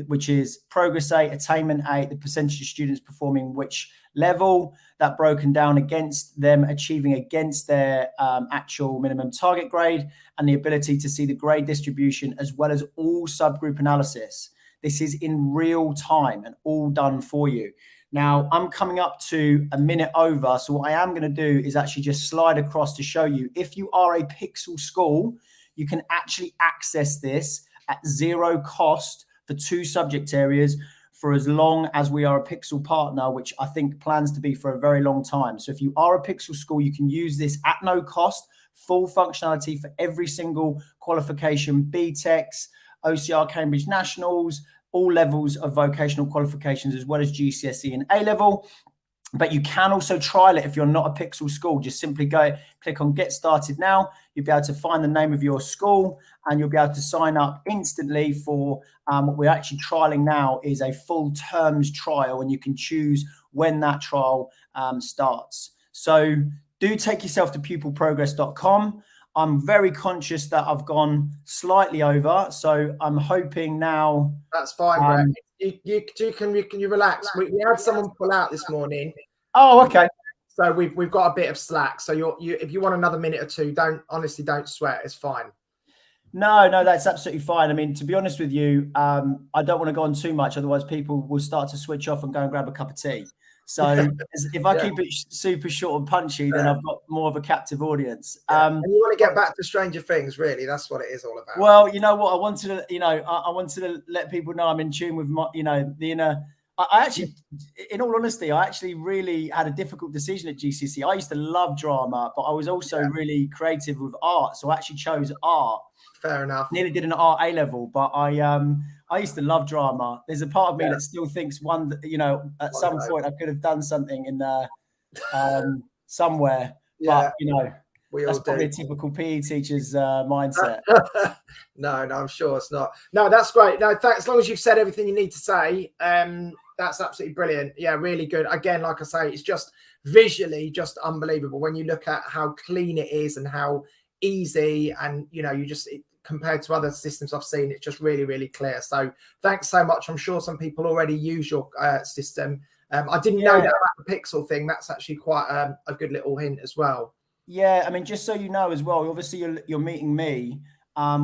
which is progress 8, attainment 8, the percentage of students performing which level, that broken down against them achieving against their actual minimum target grade, and the ability to see the grade distribution as well as all subgroup analysis. This is in real time and all done for you. Now, I'm coming up to a minute over, so what I am going to do is actually just slide across to show you, if you are a Pixel school, you can actually access this at 0 cost for 2 subject areas for as long as we are a Pixel partner, which I think plans to be for a very long time. So if you are a Pixel school, you can use this at no cost, full functionality for every single qualification, BTECs, OCR Cambridge Nationals, all levels of vocational qualifications, as well as GCSE and A-level. But you can also trial it if you're not a Pixel school. Just simply click on Get Started Now. You'll be able to find the name of your school and you'll be able to sign up instantly for what we're actually trialing now is a full terms trial, and you can choose when that trial starts. So do take yourself to pupilprogress.com. I'm very conscious that I've gone slightly over, so I'm hoping now. That's fine, Brett. You can relax. We had someone pull out this morning. Oh, okay. So we've got a bit of slack. So if you want another minute or two, don't sweat. It's fine. No, that's absolutely fine. I mean, to be honest with you, I don't want to go on too much, otherwise people will start to switch off and go and grab a cup of tea. So if I keep it super short and punchy, then I've got more of a captive audience. And you want to get back to Stranger Things, really? That's what it is all about. Well, you know what? I wanted to let people know I'm in tune with my, the inner. I actually, in all honesty, I actually really had a difficult decision at GCSE. I used to love drama, but I was also really creative with art. So I actually chose art. Fair enough. Nearly did an art A level, but I used to love drama. There's a part of me that still thinks at some point I could have done something in somewhere. Yeah. But that's probably a typical PE teacher's mindset. No, I'm sure it's not. No, that's great. No, thanks. As long as you've said everything you need to say, that's absolutely brilliant. Yeah, really good. Again, like I say, it's just visually just unbelievable when you look at how clean it is and how easy, and compared to other systems I've seen, it's just really, really clear. So thanks so much. I'm sure some people already use your system. I didn't know that about the Pixel thing. That's actually quite a good little hint as well. Yeah, I mean, just so you know as well, obviously you're meeting me.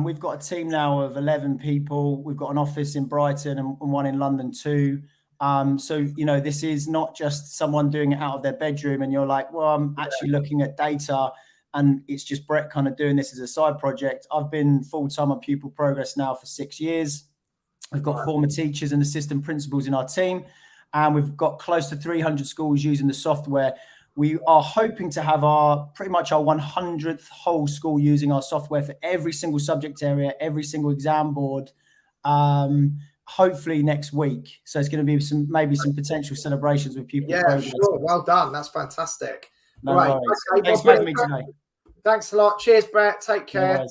We've got a team now of 11 people. We've got an office in Brighton and one in London too. So, this is not just someone doing it out of their bedroom and you're like, well, I'm actually looking at data and it's just Brett kind of doing this as a side project. I've been full-time on Pupil Progress now for 6 years. We've got former teachers and assistant principals in our team, and we've got close to 300 schools using the software. We are hoping to have pretty much our 100th whole school using our software for every single subject area, every single exam board, hopefully next week. So it's going to be maybe some potential celebrations with Pupil Progress. Sure. Well done. That's fantastic. No worries. Okay, thanks for having me today. Thanks a lot. Cheers, Brett. Take care.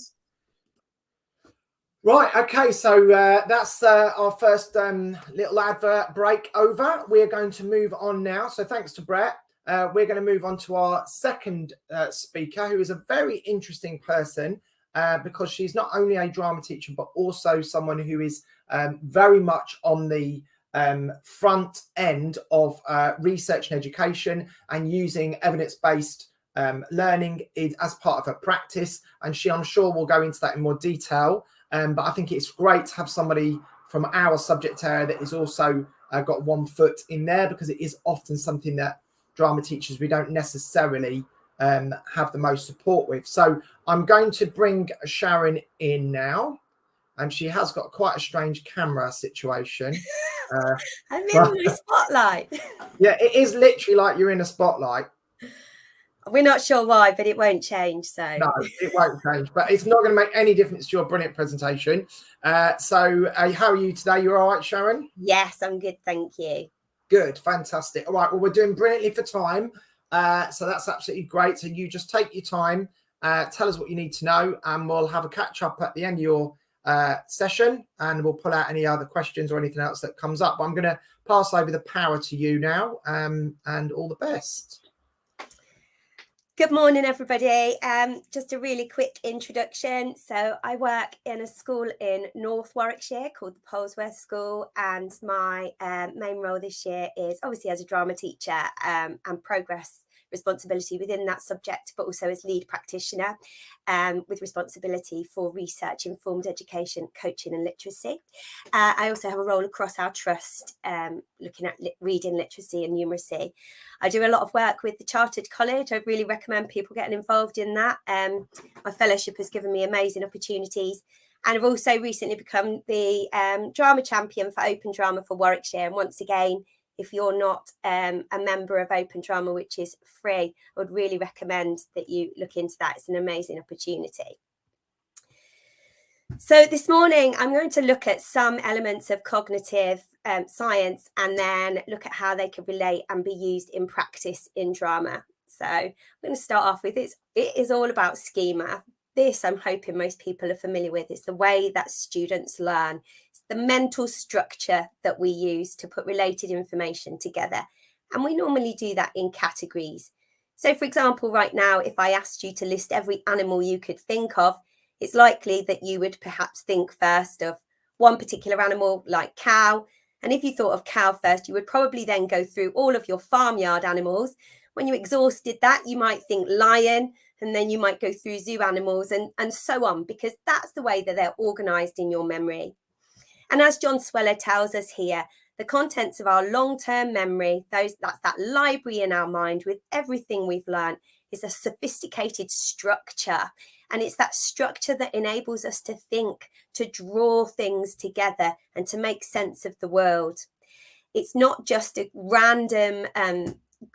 Right. Okay. So that's our first little advert break over. We're going to move on now. So thanks to Brett. We're going to move on to our second speaker, who is a very interesting person because she's not only a drama teacher, but also someone who is very much on the front end of research and education and using evidence-based learning as part of her practice. And I'm sure we'll go into that in more detail. But I think it's great to have somebody from our subject area that is also got one foot in there, because it is often something that drama teachers we don't necessarily have the most support with. So I'm going to bring Sharon in now, and she has got quite a strange camera situation. I'm in the spotlight. Yeah, it is literally like you're in a spotlight. We're not sure why, but it won't change. So no, it won't change, but it's not going to make any difference to your brilliant presentation. So how are you today? You're all right, Sharon? Yes, I'm good, thank you. Good, fantastic. All right, well, we're doing brilliantly for time, so that's absolutely great. So you just take your time, tell us what you need to know, and we'll have a catch up at the end of your session, and we'll pull out any other questions or anything else that comes up. But I'm going to pass over the power to you now, and all the best. Good morning, everybody. Just a really quick introduction. So I work in a school in North Warwickshire called the Polesworth School, and my main role this year is obviously as a drama teacher and progress responsibility within that subject, but also as lead practitioner with responsibility for research, informed education, coaching and literacy. I also have a role across our trust looking at reading, literacy and numeracy. I do a lot of work with the Chartered College. I really recommend people getting involved in that. My fellowship has given me amazing opportunities, and I've also recently become the drama champion for Open Drama for Warwickshire. And once again, if you're not a member of Open Drama, which is free, I would really recommend that you look into that. It's an amazing opportunity. So this morning, I'm going to look at some elements of cognitive science and then look at how they can relate and be used in practice in drama. So I'm going to start off with it is all about schema. This, I'm hoping most people are familiar with, is the way that students learn. It's the mental structure that we use to put related information together. And we normally do that in categories. So for example, right now, if I asked you to list every animal you could think of, it's likely that you would perhaps think first of one particular animal like cow. And if you thought of cow first, you would probably then go through all of your farmyard animals. When you exhausted that, you might think lion, and then you might go through zoo animals and so on, because that's the way that they're organized in your memory. And as John Sweller tells us here, the contents of our long-term memory, that's that library in our mind with everything we've learned, is a sophisticated structure. And it's that structure that enables us to think, to draw things together and to make sense of the world. It's not just a random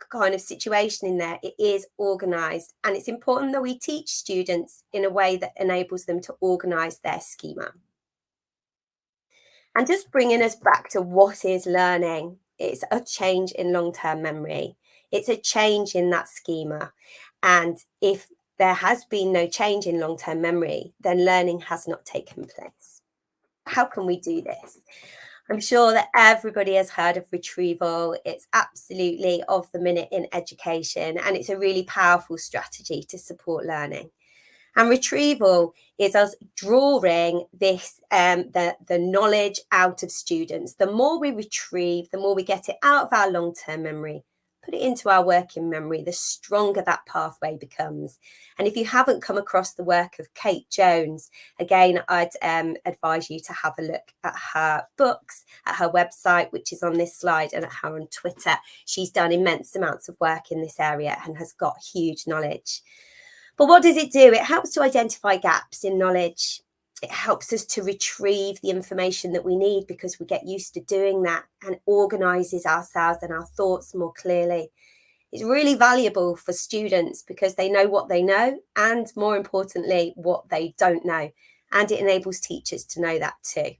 kind of situation in there. It is organized. And it's important that we teach students in a way that enables them to organize their schema. And just bringing us back to what is learning, it's a change in long-term memory. It's a change in that schema. And if there has been no change in long-term memory, then learning has not taken place. How can we do this? I'm sure that everybody has heard of retrieval. It's absolutely of the minute in education, and it's a really powerful strategy to support learning. And retrieval is us drawing this, the knowledge out of students. The more we retrieve, the more we get it out of our long-term memory, put it into our working memory, the stronger that pathway becomes. And if you haven't come across the work of Kate Jones, again, I'd advise you to have a look at her books, at her website, which is on this slide, and at her on Twitter. She's done immense amounts of work in this area and has got huge knowledge. But what does it do? It helps to identify gaps in knowledge. It helps us to retrieve the information that we need because we get used to doing that, and organises ourselves and our thoughts more clearly. It's really valuable for students because they know what they know and, more importantly, what they don't know. And it enables teachers to know that too.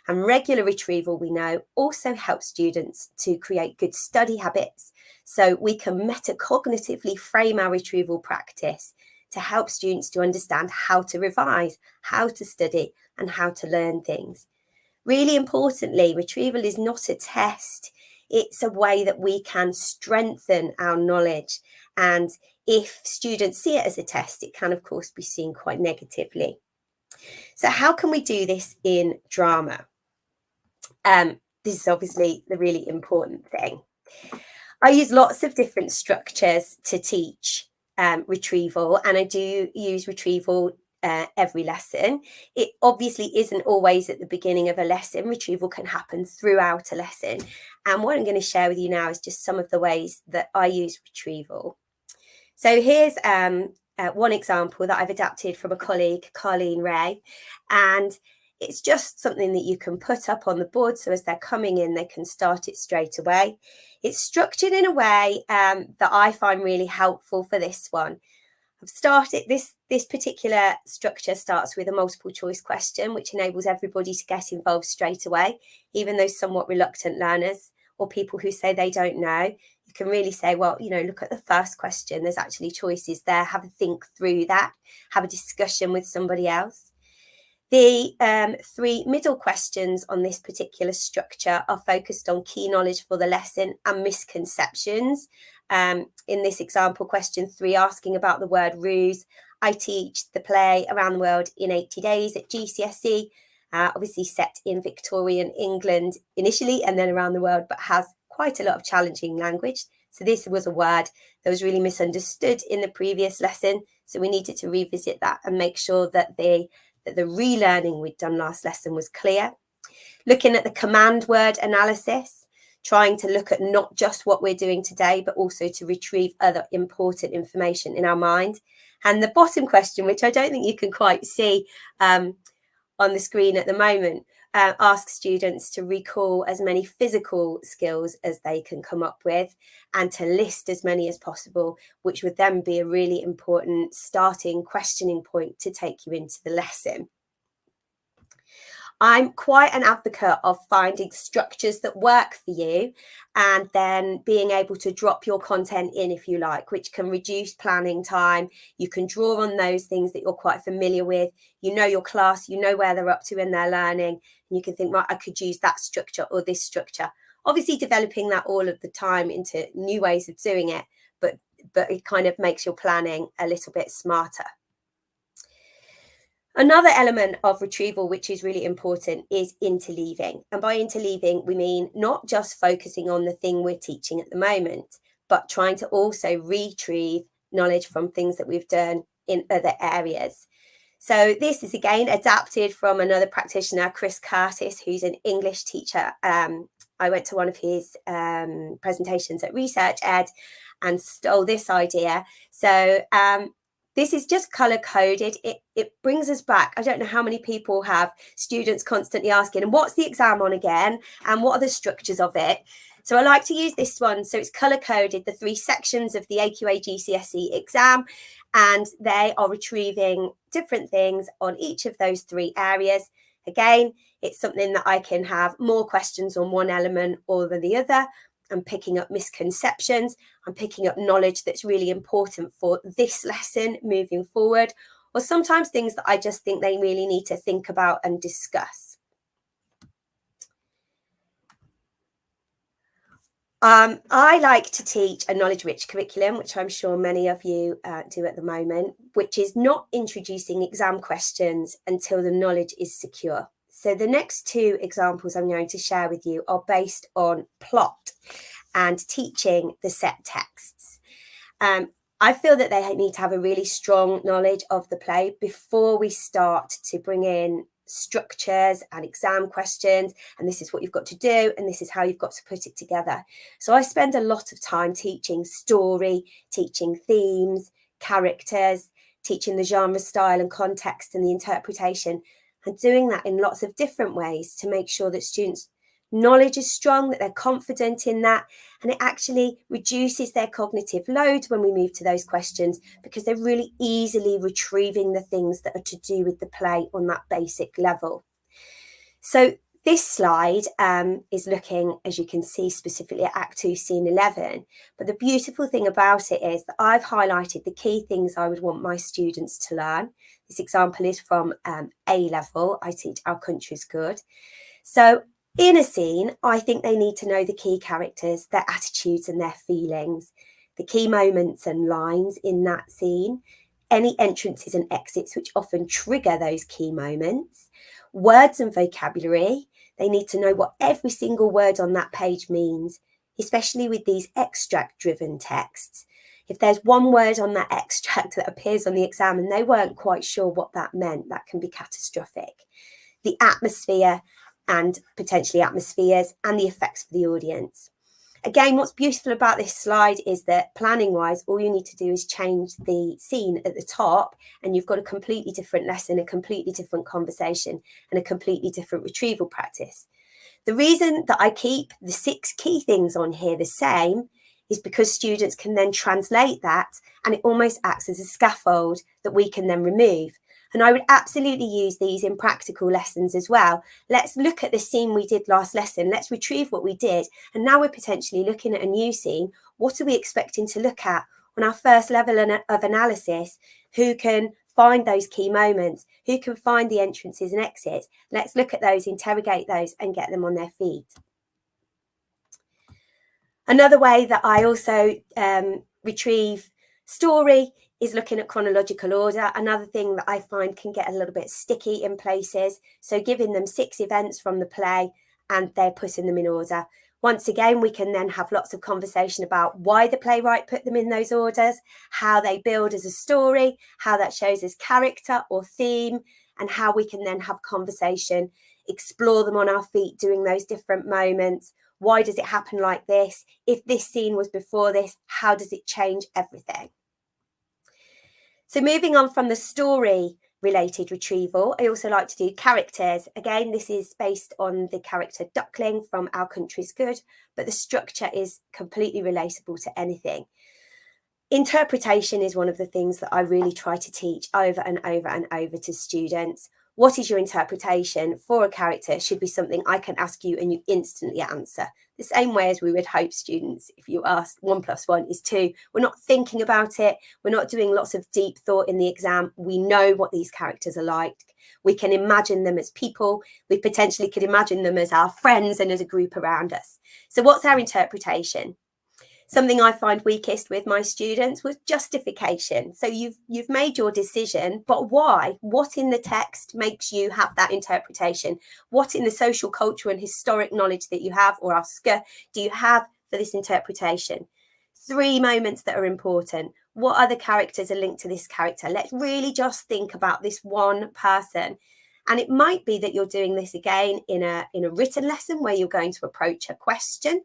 And regular retrieval, we know, also helps students to create good study habits. So we can metacognitively frame our retrieval practice to help students to understand how to revise, how to study, and how to learn things. Really importantly, retrieval is not a test. It's a way that we can strengthen our knowledge. And if students see it as a test, it can, of course, be seen quite negatively. So how can we do this in drama? This is obviously the really important thing. I use lots of different structures to teach retrieval, and I do use retrieval every lesson. It obviously isn't always at the beginning of a lesson. Retrieval can happen throughout a lesson. And what I'm going to share with you now is just some of the ways that I use retrieval. So here's one example that I've adapted from a colleague, Carleen Ray, and it's just something that you can put up on the board so as they're coming in, they can start it straight away. It's structured in a way that I find really helpful for this one. I've started this particular structure starts with a multiple choice question, which enables everybody to get involved straight away, even those somewhat reluctant learners or people who say they don't know. You can really say, well, you know, look at the first question. There's actually choices there. Have a think through that. Have a discussion with somebody else. The 3 middle questions on this particular structure are focused on key knowledge for the lesson and misconceptions. In this example, question 3, asking about the word ruse. I teach the play Around the World in 80 Days at GCSE, obviously set in Victorian England initially and then around the world, but has quite a lot of challenging language. So this was a word that was really misunderstood in the previous lesson. So we needed to revisit that and make sure that the relearning we'd done last lesson was clear. Looking at the command word analysis, trying to look at not just what we're doing today, but also to retrieve other important information in our mind. And the bottom question, which I don't think you can quite see on the screen at the moment, asks students to recall as many physical skills as they can come up with and to list as many as possible, which would then be a really important starting questioning point to take you into the lesson. I'm quite an advocate of finding structures that work for you and then being able to drop your content in if you like, which can reduce planning time. You can draw on those things that you're quite familiar with. You know your class, you know where they're up to in their learning, and you can think, right, I could use that structure or this structure. Obviously developing that all of the time into new ways of doing it, but it kind of makes your planning a little bit smarter. Another element of retrieval, which is really important, is interleaving. And by interleaving, we mean not just focusing on the thing we're teaching at the moment, but trying to also retrieve knowledge from things that we've done in other areas. So this is again adapted from another practitioner, Chris Curtis, who's an English teacher. I went to one of his presentations at Research Ed and stole this idea. So this is just color coded. It brings us back. I don't know how many people have students constantly asking, and what's the exam on again? And what are the structures of it? So I like to use this one. So it's color coded, the 3 sections of the AQA GCSE exam, and they are retrieving different things on each of those 3 areas. Again, it's something that I can have more questions on one element or the other. I'm picking up misconceptions. I'm picking up knowledge that's really important for this lesson moving forward, or sometimes things that I just think they really need to think about and discuss. I like to teach a knowledge-rich curriculum, which I'm sure many of you do at the moment, which is not introducing exam questions until the knowledge is secure. So the next 2 examples I'm going to share with you are based on plot and teaching the set texts. I feel that they need to have a really strong knowledge of the play before we start to bring in structures and exam questions, and this is what you've got to do, and this is how you've got to put it together. So I spend a lot of time teaching story, teaching themes, characters, teaching the genre, style and context and the interpretation, and doing that in lots of different ways to make sure that students' knowledge is strong, that they're confident in that, and it actually reduces their cognitive load when we move to those questions, because they're really easily retrieving the things that are to do with the play on that basic level. So this slide is looking, as you can see, specifically at Act 2, Scene 11. But the beautiful thing about it is that I've highlighted the key things I would want my students to learn. This example is from A level. I teach Our Country's Good. So in a scene, I think they need to know the key characters, their attitudes and their feelings, the key moments and lines in that scene, any entrances and exits which often trigger those key moments, words and vocabulary. They need to know what every single word on that page means, especially with these extract-driven texts. If there's one word on that extract that appears on the exam and they weren't quite sure what that meant, that can be catastrophic. The atmosphere and potentially atmospheres and the effects for the audience. Again, what's beautiful about this slide is that planning-wise, all you need to do is change the scene at the top and you've got a completely different lesson, a completely different conversation and a completely different retrieval practice. The reason that I keep the 6 key things on here the same is because students can then translate that and it almost acts as a scaffold that we can then remove. And I would absolutely use these in practical lessons as well. Let's look at the scene we did last lesson. Let's retrieve what we did. And now we're potentially looking at a new scene. What are we expecting to look at on our first level of analysis? Who can find those key moments? Who can find the entrances and exits? Let's look at those, interrogate those and get them on their feet. Another way that I also retrieve story is looking at chronological order. Another thing that I find can get a little bit sticky in places. So giving them 6 events from the play and they're putting them in order. Once again, we can then have lots of conversation about why the playwright put them in those orders, how they build as a story, how that shows as character or theme, and how we can then have conversation, explore them on our feet, doing those different moments. Why does it happen like this? If this scene was before this, how does it change everything? So moving on from the story related retrieval, I also like to do characters. Again, this is based on the character Duckling from Our Country's Good, but the structure is completely relatable to anything. Interpretation is one of the things that I really try to teach over and over and over to students. what is your interpretation for a character should be something I can ask you and you instantly answer. The same way as we would hope students, if you asked 1 + 1 is 2, we're not thinking about it. We're not doing lots of deep thought in the exam. We know what these characters are like. We can imagine them as people. We potentially could imagine them as our friends and as a group around us. So what's our interpretation? Something I find weakest with my students was justification. So you've made your decision, but why? What in the text makes you have that interpretation? What in the social, cultural and historic knowledge that you have, or our SCA, do you have for this interpretation? 3 moments that are important. What other characters are linked to this character? Let's really just think about this one person. And it might be that you're doing this again in a written lesson where you're going to approach a question.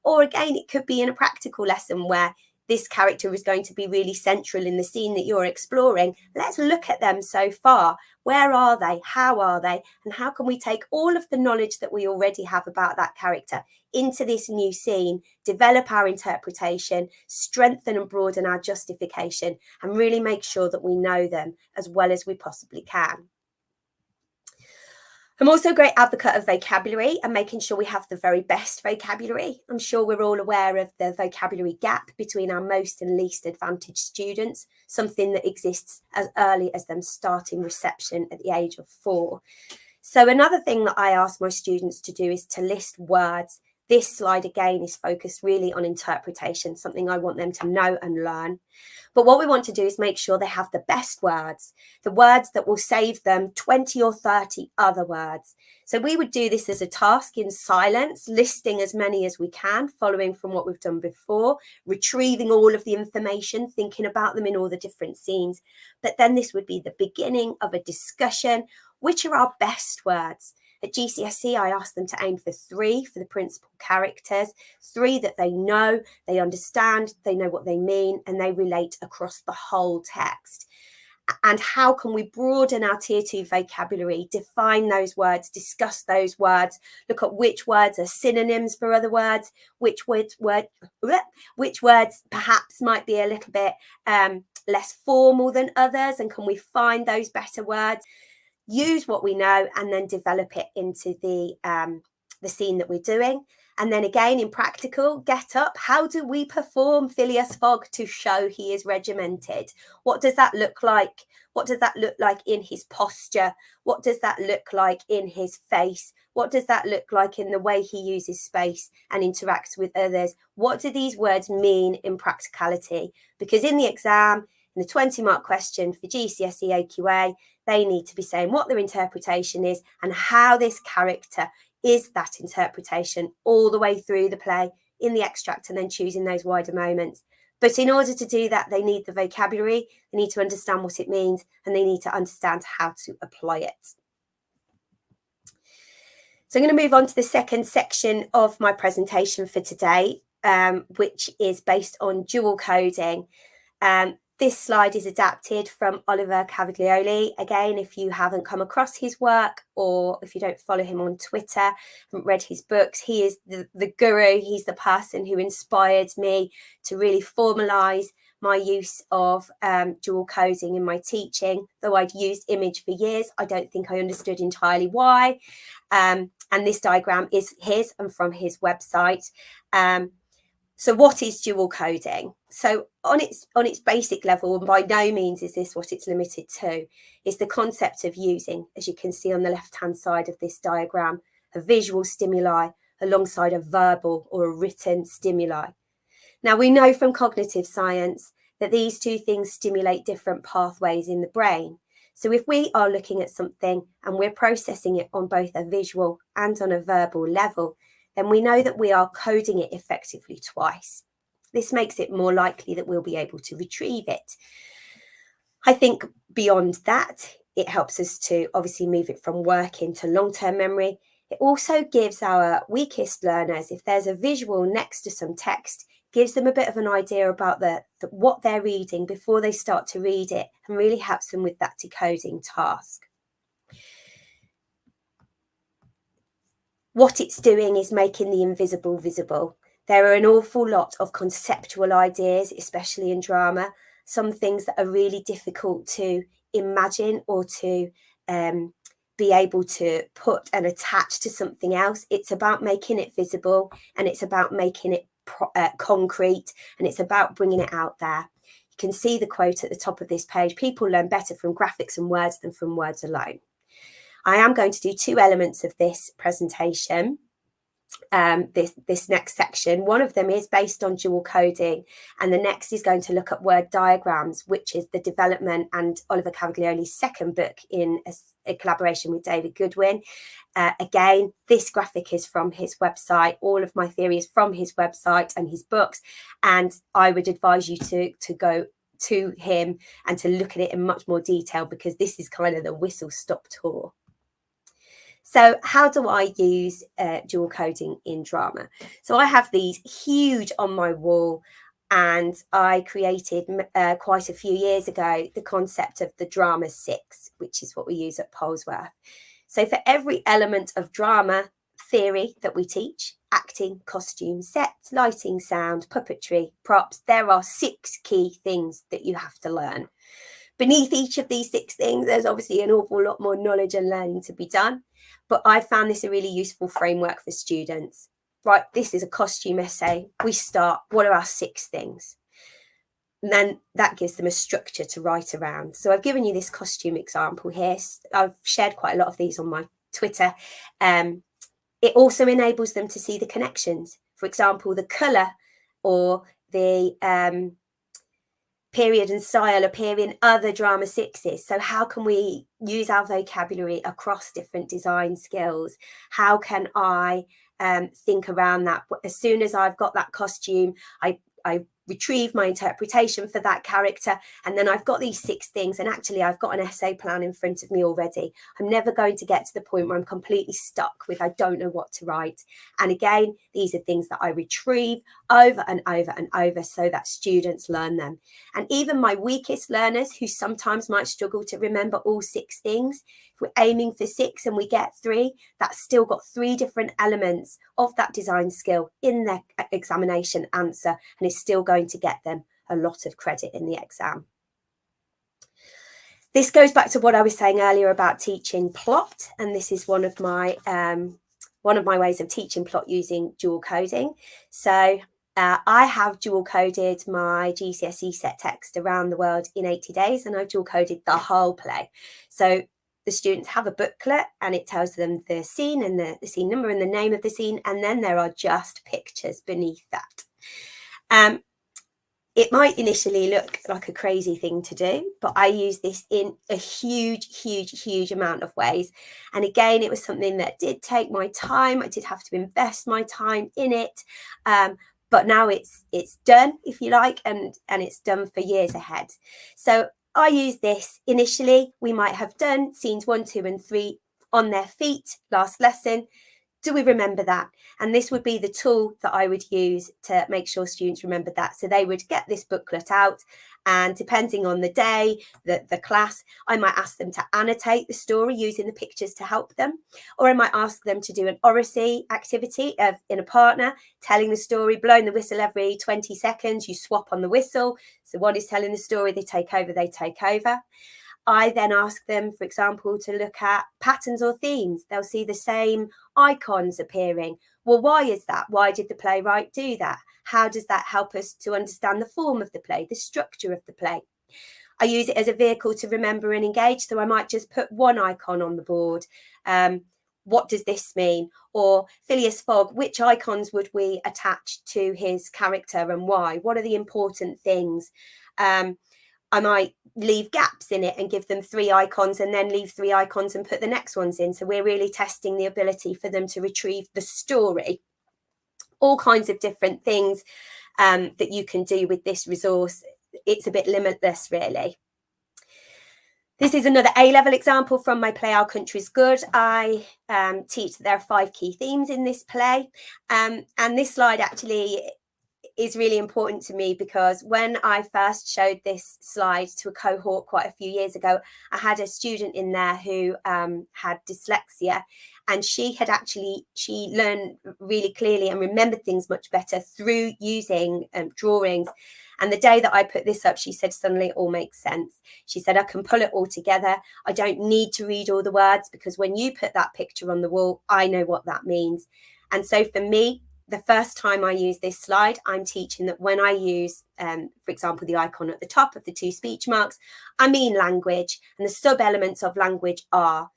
Or again, it could be in a practical lesson where this character is going to be really central in the scene that you're exploring. Let's look at them so far. Where are they? How are they? And how can we take all of the knowledge that we already have about that character into this new scene, develop our interpretation, strengthen and broaden our justification, and really make sure that we know them as well as we possibly can. I'm also a great advocate of vocabulary and making sure we have the very best vocabulary. I'm sure we're all aware of the vocabulary gap between our most and least advantaged students, something that exists as early as them starting reception at the age of 4. So another thing that I ask my students to do is to list words. This slide again is focused really on interpretation, something I want them to know and learn. But what we want to do is make sure they have the best words, the words that will save them 20 or 30 other words. So we would do this as a task in silence, listing as many as we can, following from what we've done before, retrieving all of the information, thinking about them in all the different scenes. But then this would be the beginning of a discussion. Which are our best words? At GCSE, I asked them to aim for 3 for the principal characters, 3 that they know, they understand, they know what they mean, and they relate across the whole text. And how can we broaden our Tier 2 vocabulary, define those words, discuss those words, look at which words are synonyms for other words, which words perhaps might be a little bit less formal than others, and can we find those better words? Use what we know and then develop it into the scene that we're doing. And then again, in practical, get up. How do we perform Phileas Fogg to show he is regimented? What does that look like? What does that look like in his posture? What does that look like in his face? What does that look like in the way he uses space and interacts with others? What do these words mean in practicality? Because in the exam, in the 20-mark question for GCSE AQA, they need to be saying what their interpretation is and how this character is that interpretation all the way through the play in the extract, and then choosing those wider moments. But in order to do that, they need the vocabulary, they need to understand what it means, and they need to understand how to apply it. So I'm going to move on to the second section of my presentation for today, which is based on dual coding. This slide is adapted from Oliver Cavaglioli. Again, if you haven't come across his work, or if you don't follow him on Twitter, haven't read his books, he is the guru. He's the person who inspired me to really formalise my use of dual coding in my teaching. Though I'd used image for years, I don't think I understood entirely why. And this diagram is his and from his website. So what is dual coding? So on its basic level, and by no means is this what it's limited to, is the concept of using, as you can see on the left-hand side of this diagram, a visual stimuli alongside a verbal or a written stimuli. Now, we know from cognitive science that these two things stimulate different pathways in the brain. So if we are looking at something and we're processing it on both a visual and on a verbal level, then we know that we are coding it effectively twice. This makes it more likely that we'll be able to retrieve it. I think beyond that, it helps us to obviously move it from working to long-term memory. It also gives our weakest learners, if there's a visual next to some text, gives them a bit of an idea about what they're reading before they start to read it, and really helps them with that decoding task. What it's doing is making the invisible visible. There are an awful lot of conceptual ideas, especially in drama, some things that are really difficult to imagine or to be able to put and attach to something else. It's about making it visible, and it's about making it concrete, and it's about bringing it out there. You can see the quote at the top of this page: people learn better from graphics and words than from words alone. I am going to do 2 elements of this presentation. This next section, one of them is based on dual coding, and the next is going to look at word diagrams, which is the development and Oliver Cavaglioli's second book in a collaboration with David Goodwin. Again, this graphic is from his website. All of my theory is from his website and his books, and I would advise you to go to him and to look at it in much more detail, because this is kind of the whistle-stop tour. So how do I use dual coding in drama? So I have these huge on my wall, and I created quite a few years ago the concept of the drama 6, which is what we use at Polesworth. So for every element of drama theory that we teach, acting, costume, sets, lighting, sound, puppetry, props, there are 6 key things that you have to learn. Beneath each of these 6 things, there's obviously an awful lot more knowledge and learning to be done. But I found this a really useful framework for students. Right, this is a costume essay. We start, what are our 6 things? And then that gives them a structure to write around. So I've given you this costume example here. I've shared quite a lot of these on my Twitter. It also enables them to see the connections. For example, the colour or the period and style appear in other drama 6s. So how can we use our vocabulary across different design skills? How can I think around that? As soon as I've got that costume, I retrieve my interpretation for that character, and then I've got these 6 things, and actually I've got an essay plan in front of me already. I'm never going to get to the point where I'm completely stuck with I don't know what to write. And again, these are things that I retrieve over and over and over so that students learn them. And even my weakest learners, who sometimes might struggle to remember all 6 things, if we're aiming for 6 and we get 3, that's still got 3 different elements of that design skill in their examination answer, and it's still going to get them a lot of credit in the exam. This goes back to what I was saying earlier about teaching plot, and this is one of my ways of teaching plot using dual coding. So I have dual coded my GCSE set text around the world in 80 days, and I've dual coded the whole play. So the students have a booklet, and it tells them the scene and the scene number and the name of the scene, and then there are just pictures beneath that. It might initially look like a crazy thing to do, but I use this in a huge amount of ways. And again, it was something that did take my time. I did have to invest my time in it. But now it's done, if you like, and it's done for years ahead. So I use this initially. We might have done scenes 1, 2, and 3 on their feet last lesson. Do we remember that? And this would be the tool that I would use to make sure students remembered that. So they would get this booklet out, and depending on the day, the class, I might ask them to annotate the story using the pictures to help them. Or I might ask them to do an oracy activity in a partner, telling the story, blowing the whistle every 20 seconds. You swap on the whistle. So one is telling the story, they take over. I then ask them, for example, to look at patterns or themes. They'll see the same icons appearing. Well, why is that? Why did the playwright do that? How does that help us to understand the form of the play, the structure of the play? I use it as a vehicle to remember and engage. So I might just put one icon on the board. What does this mean? Or Phileas Fogg, which icons would we attach to his character and why? What are the important things? I might leave gaps in it and give them 3 icons, and then leave 3 icons and put the next ones in. So we're really testing the ability for them to retrieve the story. All kinds of different things that you can do with this resource. It's a bit limitless, really. This is another A-level example from my play Our Country's Good. I teach that there are 5 key themes in this play. And this slide actually is really important to me, because when I first showed this slide to a cohort quite a few years ago, I had a student in there who had dyslexia, and she learned really clearly and remembered things much better through using drawings. And the day that I put this up, she said, suddenly it all makes sense. She said, I can pull it all together. I don't need to read all the words, because when you put that picture on the wall, I know what that means. And so for me, the first time I use this slide, I'm teaching that when I use, for example, the icon at the top of the 2 speech marks, I mean language, and the sub-elements of language are.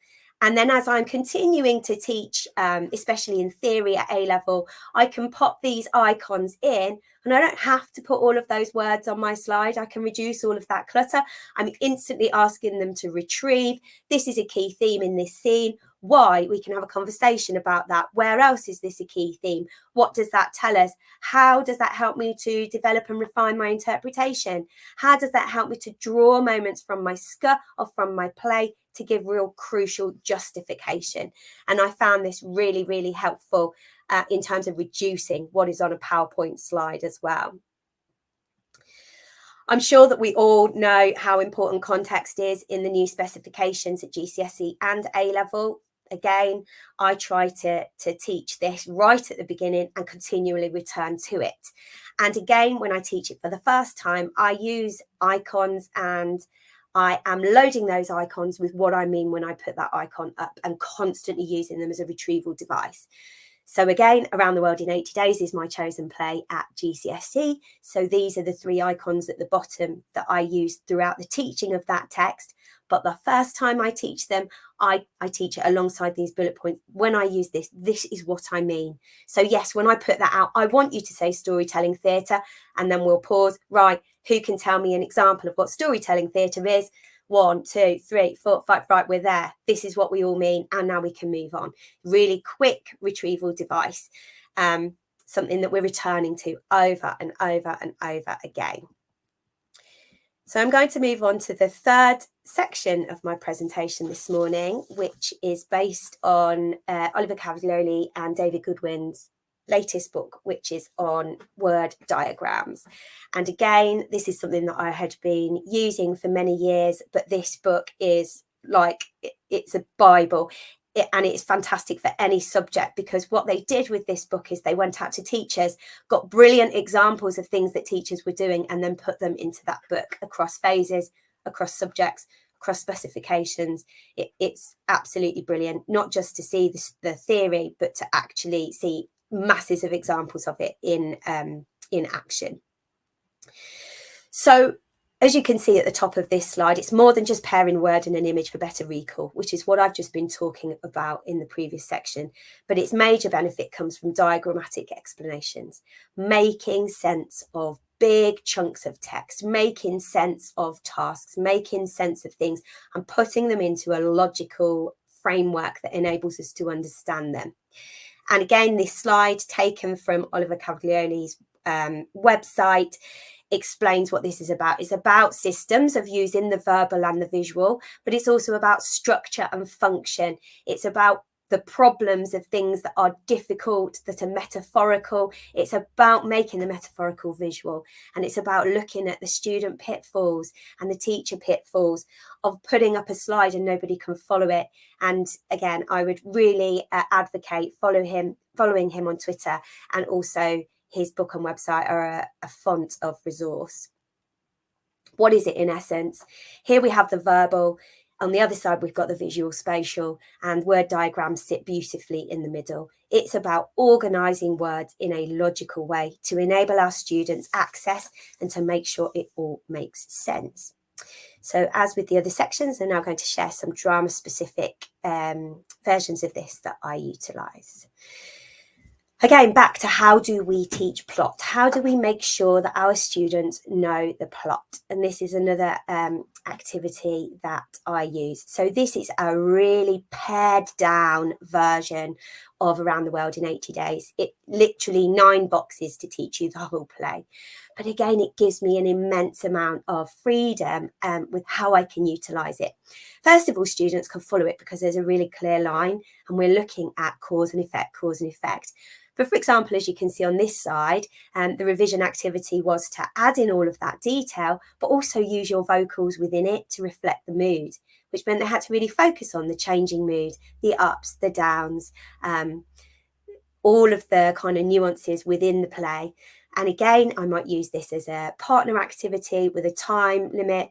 And then as I'm continuing to teach, especially in theory at A-level, I can pop these icons in, and I don't have to put all of those words on my slide. I can reduce all of that clutter. I'm instantly asking them to retrieve. This is a key theme in this scene. Why? We can have a conversation about that. Where else is this a key theme? What does that tell us? How does that help me to develop and refine my interpretation? How does that help me to draw moments from my SCA or from my play to give real crucial justification? And I found this really, really helpful in terms of reducing what is on a PowerPoint slide as well. I'm sure that we all know how important context is in the new specifications at GCSE and A-level. Again, I try to teach this right at the beginning and continually return to it. And again, when I teach it for the first time, I use icons, and I am loading those icons with what I mean when I put that icon up, and constantly using them as a retrieval device. So again, Around the World in 80 Days is my chosen play at GCSE. So these are the 3 icons at the bottom that I use throughout the teaching of that text. But the first time I teach them, I teach it alongside these bullet points. When I use this, this is what I mean. So yes, when I put that out, I want you to say storytelling theatre, and then we'll pause. Right, who can tell me an example of what storytelling theatre is? 1, 2, 3, 4, 5. Right, we're there. This is what we all mean. And now we can move on. Really quick retrieval device. Something that we're returning to over and over and over again. So I'm going to move on to the third section of my presentation this morning, which is based on Oliver Cavalioli and David Goodwin's latest book, which is on word diagrams. And again, this is something that I had been using for many years, but this book is like, it's a Bible. And it's fantastic for any subject, because what they did with this book is they went out to teachers, got brilliant examples of things that teachers were doing, and then put them into that book across phases, across subjects, across specifications. It's absolutely brilliant, not just to see the theory, but to actually see masses of examples of it in action. So as you can see at the top of this slide, it's more than just pairing a word and an image for better recall, which is what I've just been talking about in the previous section. But its major benefit comes from diagrammatic explanations, making sense of big chunks of text, making sense of tasks, making sense of things, and putting them into a logical framework that enables us to understand them. And again, this slide taken from Oliver Cavalioli's website explains what this is about. It's about systems of using the verbal and the visual, but it's also about structure and function. It's about the problems of things that are difficult, that are metaphorical. It's about making the metaphorical visual. And it's about looking at the student pitfalls and the teacher pitfalls of putting up a slide and nobody can follow it. And again, I would really advocate following him on Twitter, and also his book and website are a font of resource. What is it in essence? Here we have the verbal. On the other side, we've got the visual spatial, and word diagrams sit beautifully in the middle. It's about organising words in a logical way to enable our students access and to make sure it all makes sense. So as with the other sections, I'm now going to share some drama-specific versions of this that I utilise. Again, back to how do we teach plot? How do we make sure that our students know the plot? And this is another activity that I use. So this is a really pared down version of Around the World in 80 Days. It literally 9 boxes to teach you the whole play. But again, it gives me an immense amount of freedom with how I can utilise it. First of all, students can follow it because there's a really clear line, and we're looking at cause and effect, cause and effect. But for example, as you can see on this side, the revision activity was to add in all of that detail, but also use your vocals within it to reflect the mood, which meant they had to really focus on the changing mood, the ups, the downs, all of the kind of nuances within the play. And again, I might use this as a partner activity with a time limit.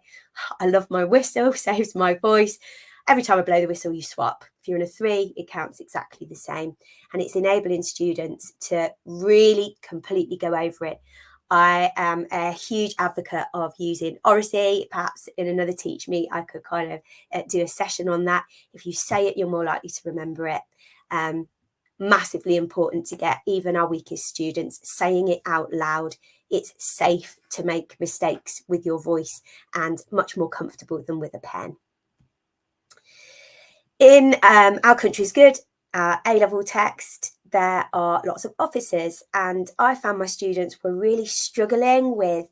I love my whistle, saves my voice. Every time I blow the whistle, you swap. If you're in a 3, it counts exactly the same. And it's enabling students to really completely go over it. I am a huge advocate of using oracy. Perhaps in another Teachmeet, I could kind of do a session on that. If you say it, you're more likely to remember it. Massively important to get even our weakest students saying it out loud. It's safe to make mistakes with your voice and much more comfortable than with a pen. In Our Country's Good, A-level text, there are lots of officers, and I found my students were really struggling with,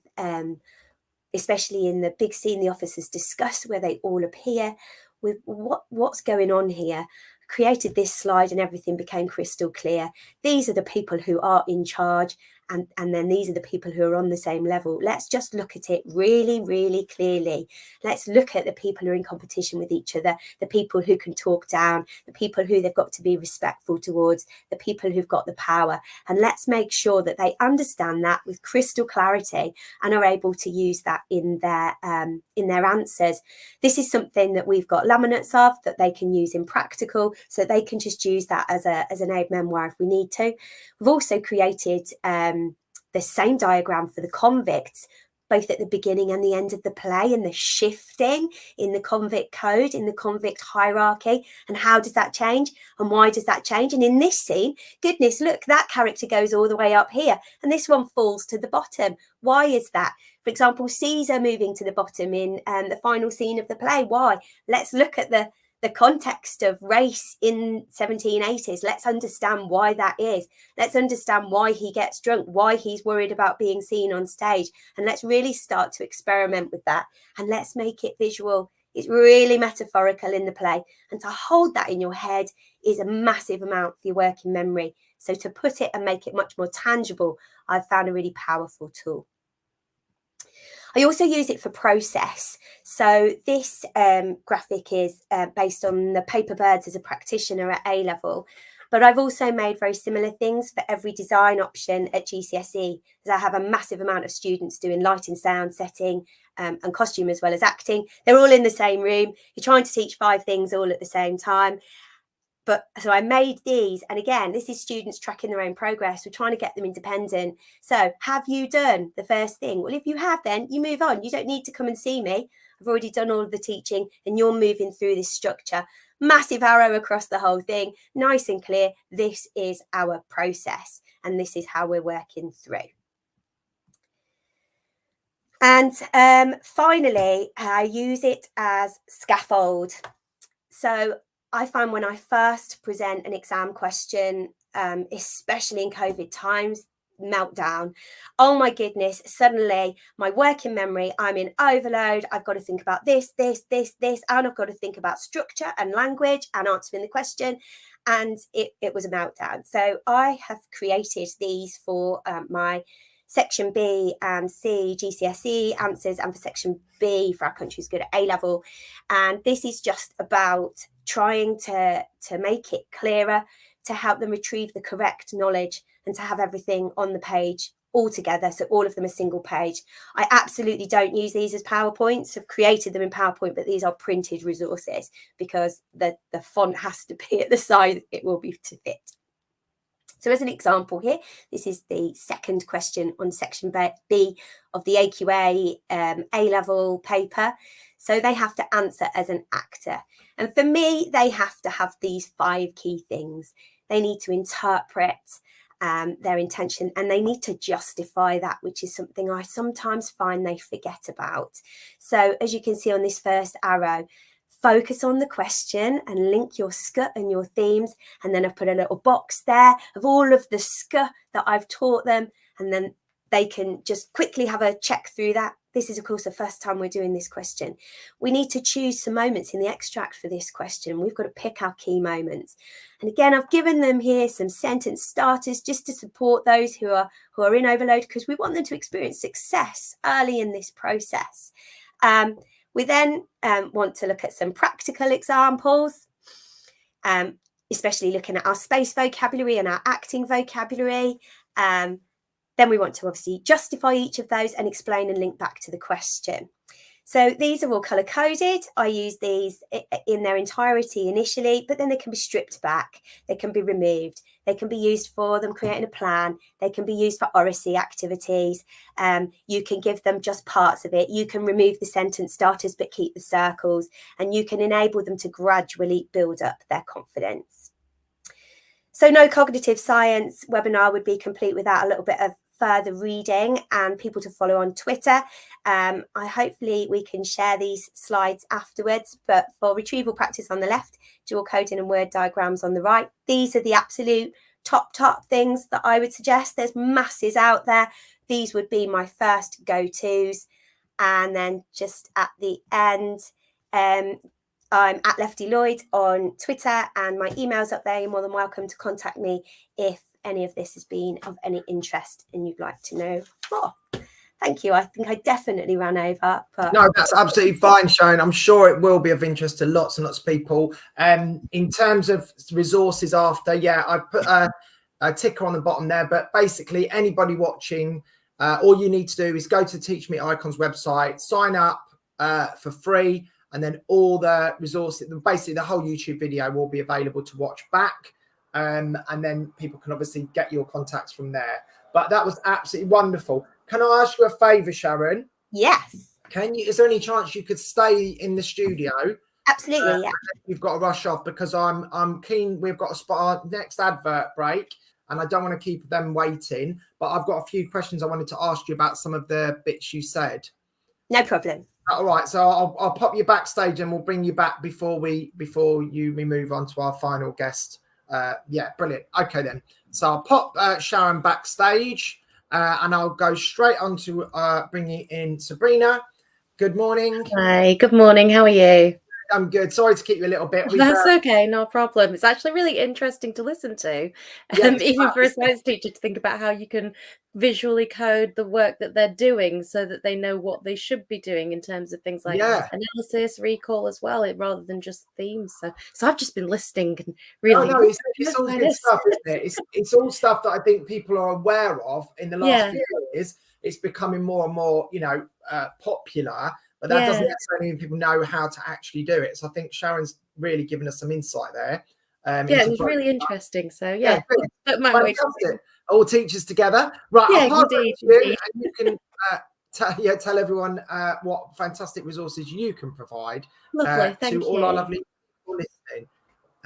especially in the big scene the officers discuss where they all appear, with what's going on here. Created this slide and everything became crystal clear. These are the people who are in charge, and then these are the people who are on the same level. Let's just look at it really, really clearly. Let's look at the people who are in competition with each other, the people who can talk down, the people who they've got to be respectful towards, the people who've got the power. And let's make sure that they understand that with crystal clarity and are able to use that in their answers. This is something that we've got laminates of that they can use in practical, so they can just use that as an aid memoir if we need to. We've also created the same diagram for the convicts, both at the beginning and the end of the play, and the shifting in the convict code, in the convict hierarchy, and how does that change and why does that change. And in this scene, goodness, look, that character goes all the way up here and this one falls to the bottom. Why is that? For example, Caesar moving to the bottom in the final scene of the play. Why? Let's look at the context of race in 1780s. Let's understand why that is. Let's understand why he gets drunk, why he's worried about being seen on stage. And let's really start to experiment with that. And let's make it visual. It's really metaphorical in the play. And to hold that in your head is a massive amount for your working memory. So to put it and make it much more tangible, I've found a really powerful tool. I also use it for process. So this graphic is based on the paper birds as a practitioner at A-level. But I've also made very similar things for every design option at GCSE, as I have a massive amount of students doing lighting, sound, setting, and costume as well as acting. They're all in the same room. You're trying to teach 5 things all at the same time. But so I made these, and again, this is students tracking their own progress. We're trying to get them independent. So have you done the first thing? Well, if you have, then you move on. You don't need to come and see me. I've already done all of the teaching and you're moving through this structure. Massive arrow across the whole thing, nice and clear. This is our process and this is how we're working through. And finally, I use it as scaffold. So I find when I first present an exam question, especially in COVID times, meltdown. Oh my goodness, suddenly my working memory, I'm in overload. I've got to think about this, and I've got to think about structure and language and answering the question. And it was a meltdown. So I have created these for my Section B and C GCSE answers and for Section B for Our Country's Good at A-level. And this is just about trying to make it clearer, to help them retrieve the correct knowledge and to have everything on the page all together, so all of them a single page. I absolutely don't use these as PowerPoints. I've created them in PowerPoint, but these are printed resources because the font has to be at the size it will be to fit. So as an example here, this is the second question on Section B of the AQA A-level paper. So they have to answer as an actor. And for me, they have to have these 5 key things. They need to interpret their intention and they need to justify that, which is something I sometimes find they forget about. So as you can see on this first arrow, focus on the question and link your SC and your themes. And then I've put a little box there of all of the SC that I've taught them. And then they can just quickly have a check through that. This is, of course, the first time we're doing this question. We need to choose some moments in the extract for this question. We've got to pick our key moments. And again, I've given them here some sentence starters just to support those who are in overload, because we want them to experience success early in this process. We then want to look at some practical examples, especially looking at our space vocabulary and our acting vocabulary. Then we want to obviously justify each of those and explain and link back to the question. So these are all color coded. I use these in their entirety initially, but then they can be stripped back. They can be removed. They can be used for them creating a plan. They can be used for oracy activities. You can give them just parts of it. You can remove the sentence starters, but keep the circles, and you can enable them to gradually build up their confidence. So no cognitive science webinar would be complete without a little bit of further reading and people to follow on Twitter. Hopefully we can share these slides afterwards, but for retrieval practice on the left, dual coding and word diagrams on the right, these are the absolute top things that I would suggest. There's masses out there. These would be my first go-tos. And then just at the end, I'm at Lefty Lloyd on Twitter, and my email's up there. You're more than welcome to contact me if any of this has been of any interest and you'd like to know more. Thank you. I think I definitely ran over. But no, that's absolutely fine, Sharon. I'm sure it will be of interest to lots and lots of people. In terms of resources after, yeah, I've put a ticker on the bottom there, but basically anybody watching, all you need to do is go to Teachmeet Icons website, sign up for free, and then all the resources, basically the whole YouTube video will be available to watch back. And then people can obviously get your contacts from there. But that was absolutely wonderful. Can I ask you a favour, Sharon? Yes. Is there any chance you could stay in the studio? Absolutely, yeah. You've got to rush off because I'm keen. We've got to spot our next advert break, and I don't want to keep them waiting. But I've got a few questions I wanted to ask you about some of the bits you said. No problem. All right, so I'll pop you backstage, and we'll bring you back before we move on to our final guest. Yeah, brilliant. Okay, then. So I'll pop Sharon backstage, and I'll go straight on to bringing in Sabrina. Good morning. Hi, good morning. How are you? I'm good. Sorry to keep you a little bit. That's okay, no problem. It's actually really interesting to listen to, even for a science teacher, to think about how you can visually code the work that they're doing so that they know what they should be doing in terms of things like analysis, recall as well, rather than just themes. So I've just been listening and really. No, it's all good stuff, isn't it? It's all stuff that I think people are aware of in the last few years. It's becoming more and more, popular. But that doesn't necessarily mean people know how to actually do it. So I think Sharon's really given us some insight there. It was really interesting. So fantastic. All teachers together, right? Yeah, I'll indeed. And you can tell everyone what fantastic resources you can provide to all our lovely people listening.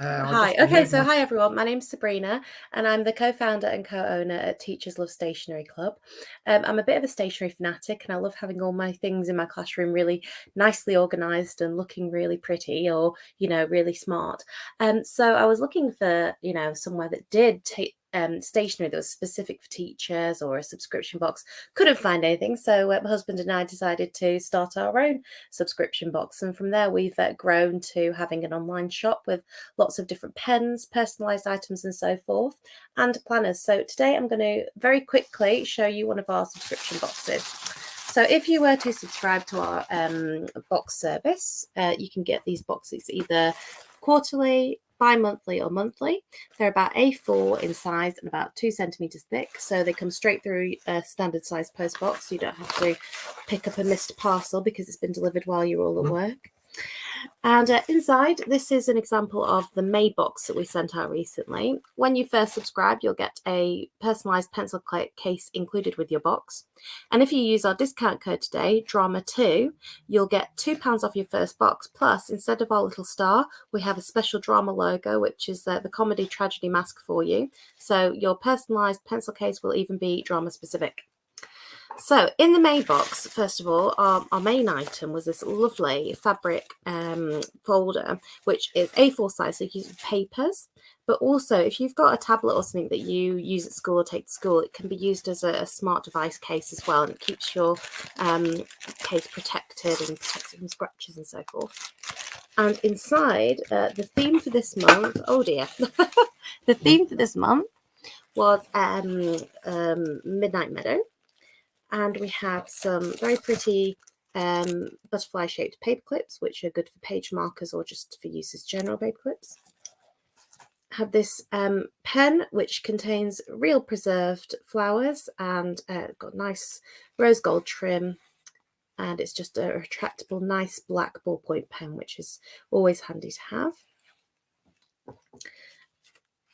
Hi. Okay, so hi everyone. My name's Sabrina, and I'm the co-founder and co-owner at Teachers Love Stationery Club. I'm a bit of a stationery fanatic, and I love having all my things in my classroom really nicely organised and looking really pretty, or really smart. So I was looking for somewhere that did take stationery that was specific for teachers, or a subscription box. Couldn't find anything, so my husband and I decided to start our own subscription box, and from there we've grown to having an online shop with lots of different pens, personalized items and so forth, and planners. So today I'm going to very quickly show you one of our subscription boxes. So if you were to subscribe to our box service, you can get these boxes either quarterly, bi-monthly or monthly. They're about A4 in size and about 2 centimeters thick, so they come straight through a standard size post box, so you don't have to pick up a missed parcel because it's been delivered while you're all at work. And inside, this is an example of the May box that we sent out recently. When you first subscribe, you'll get a personalised pencil case included with your box. And if you use our discount code today, Drama2, you'll get £2 off your first box. Plus, instead of our little star, we have a special drama logo, which is the comedy tragedy mask for you. So your personalised pencil case will even be drama specific. So in the May box, first of all, our main item was this lovely fabric folder, which is A4 size, so you can use papers. But also, if you've got a tablet or something that you use at school or take to school, it can be used as a smart device case as well, and it keeps your case protected and protects it from scratches and so forth. And inside, the theme for this month, oh dear, the theme for this month was Midnight Meadow. And we have some very pretty butterfly-shaped paper clips, which are good for page markers or just for use as general paper clips. have this pen which contains real preserved flowers and got nice rose gold trim, and it's just a retractable nice black ballpoint pen, which is always handy to have.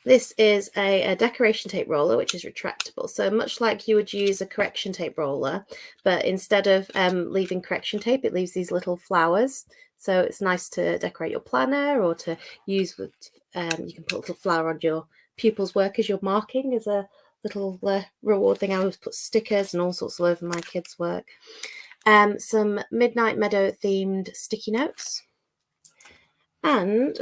This is a decoration tape roller, which is retractable. So much like you would use a correction tape roller, but instead of leaving correction tape, it leaves these little flowers. So it's nice to decorate your planner or to use with, you can put a little flower on your pupils' work as you're marking as a little reward thing. I always put stickers and all sorts all over my kids' work. Some Midnight Meadow themed sticky notes. And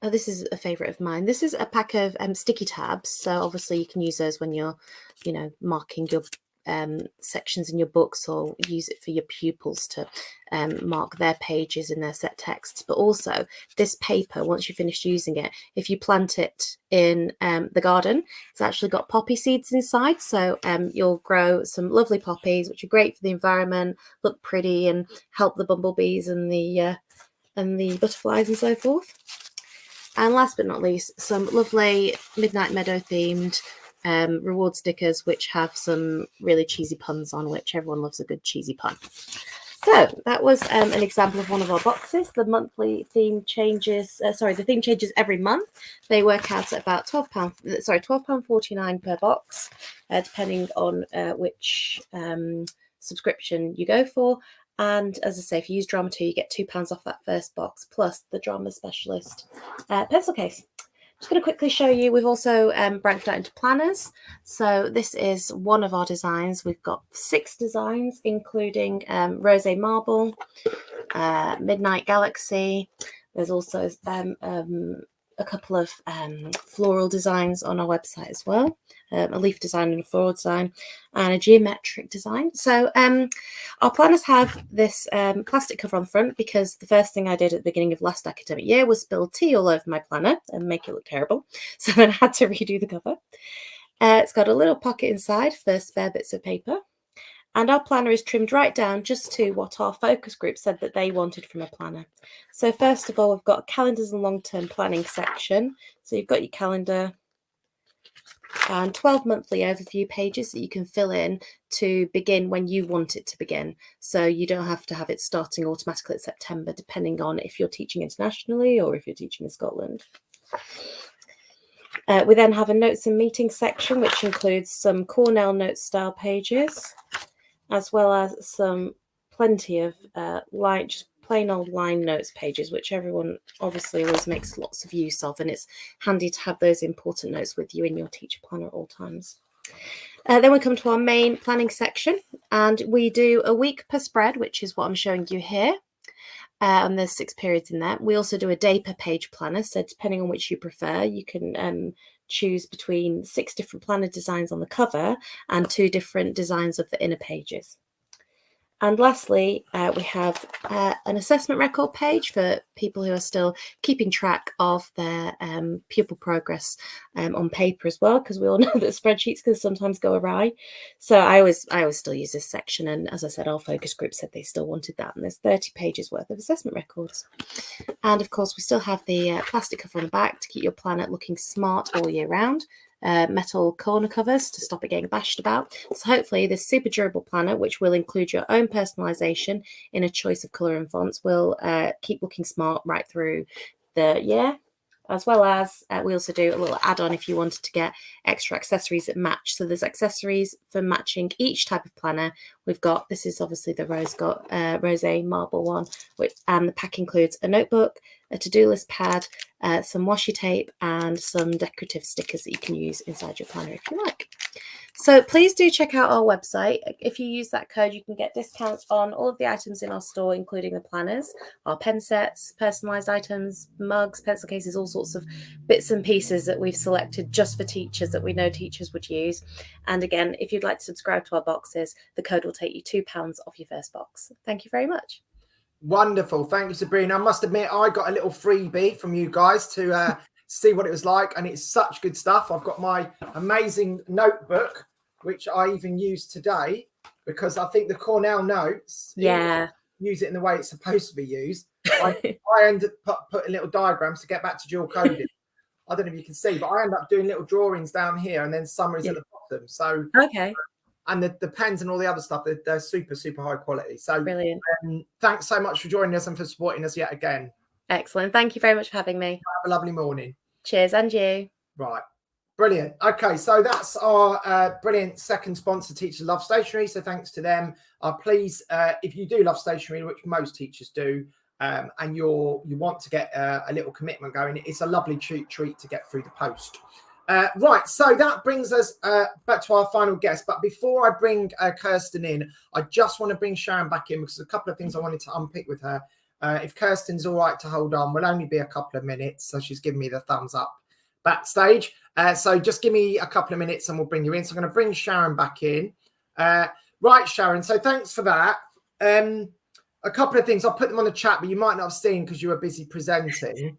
this is a favourite of mine. This is a pack of sticky tabs. So obviously you can use those when you're, marking your sections in your books, or use it for your pupils to mark their pages in their set texts. But also this paper, once you finish using it, if you plant it in the garden, it's actually got poppy seeds inside. So you'll grow some lovely poppies, which are great for the environment, look pretty, and help the bumblebees and the butterflies and so forth. And last but not least, some lovely Midnight Meadow themed reward stickers, which have some really cheesy puns on, which everyone loves a good cheesy pun. So that was an example of one of our boxes. The monthly theme changes, the theme changes every month. They work out at about £12.49 per box, depending on which subscription you go for. And as I say, if you use Drama 2, you get £2 off that first box, plus the Drama Specialist pencil case. Just going to quickly show you, we've also branched out into planners. So this is one of our designs. We've got 6 designs, including Rosé Marble, Midnight Galaxy. There's also a couple of floral designs on our website as well. A leaf design and a floral design, and a geometric design. So our planners have this plastic cover on the front, because the first thing I did at the beginning of last academic year was spill tea all over my planner and make it look terrible. So then I had to redo the cover. It's got a little pocket inside for spare bits of paper. And our planner is trimmed right down just to what our focus group said that they wanted from a planner. So first of all, we've got calendars and long-term planning section. So you've got your calendar and 12 monthly overview pages that you can fill in to begin when you want it to begin. So you don't have to have it starting automatically at September, depending on if you're teaching internationally or if you're teaching in Scotland. We then have a notes and meetings section, which includes some Cornell notes style pages, as well as plenty of just plain old line notes pages, which everyone obviously always makes lots of use of, and it's handy to have those important notes with you in your teacher planner at all times. Then we come to our main planning section, and we do a week per spread, which is what I'm showing you here. And there's 6 periods in there. We also do a day per page planner, so depending on which you prefer, you can choose between 6 different planner designs on the cover and 2 different designs of the inner pages. And lastly, we have an assessment record page for people who are still keeping track of their pupil progress on paper as well, because we all know that spreadsheets can sometimes go awry. So I always still use this section, and as I said, our focus group said they still wanted that, and there's 30 pages worth of assessment records. And of course, we still have the plastic cover on the back to keep your planner looking smart all year round. Metal corner covers to stop it getting bashed about. So hopefully this super durable planner, which will include your own personalization in a choice of color and fonts, will keep looking smart right through the year. As well as we also do a little add-on if you wanted to get extra accessories that match. So there's accessories for matching each type of planner. We've got, this is obviously the Rosé Marble one, and the pack includes a notebook, a to-do list pad, some washi tape, and some decorative stickers that you can use inside your planner if you like. So please do check out our website. If you use that code, you can get discounts on all of the items in our store, including the planners, our pen sets, personalised items, mugs, pencil cases, all sorts of bits and pieces that we've selected just for teachers that we know teachers would use. And again, if you'd like to subscribe to our boxes, the code will take you £2 off your first box. Thank you very much. Wonderful. Thank you, Sabrina. I must admit, I got a little freebie from you guys to see what it was like, and it's such good stuff. I've got my amazing notebook, which I even used today, because I think the Cornell notes, use it in the way it's supposed to be used. I ended up putting little diagrams to get back to dual coding. I don't know if you can see, but I end up doing little drawings down here, and then summaries at the bottom. So Okay. And the pens and all the other stuff, they're super, super high quality. So Brilliant. Thanks so much for joining us and for supporting us yet again. Excellent. Thank you very much for having me. Have a lovely morning. Cheers, and you. Right. Brilliant. Okay, so that's our brilliant second sponsor, Teachers Love Stationery. So thanks to them. Please, if you do love stationery, which most teachers do, and you want to get a little commitment going, it's a lovely treat to get through the post. Right, so that brings us back to our final guest. But before I bring Kirsten in, I just want to bring Sharon back in because there's a couple of things I wanted to unpick with her. If Kirsten's all right to hold on, we'll only be a couple of minutes. So she's giving me the thumbs up backstage. So just give me a couple of minutes and we'll bring you in. So I'm going to bring Sharon back in. Right, Sharon. So thanks for that. A couple of things. I'll put them on the chat, but you might not have seen because you were busy presenting.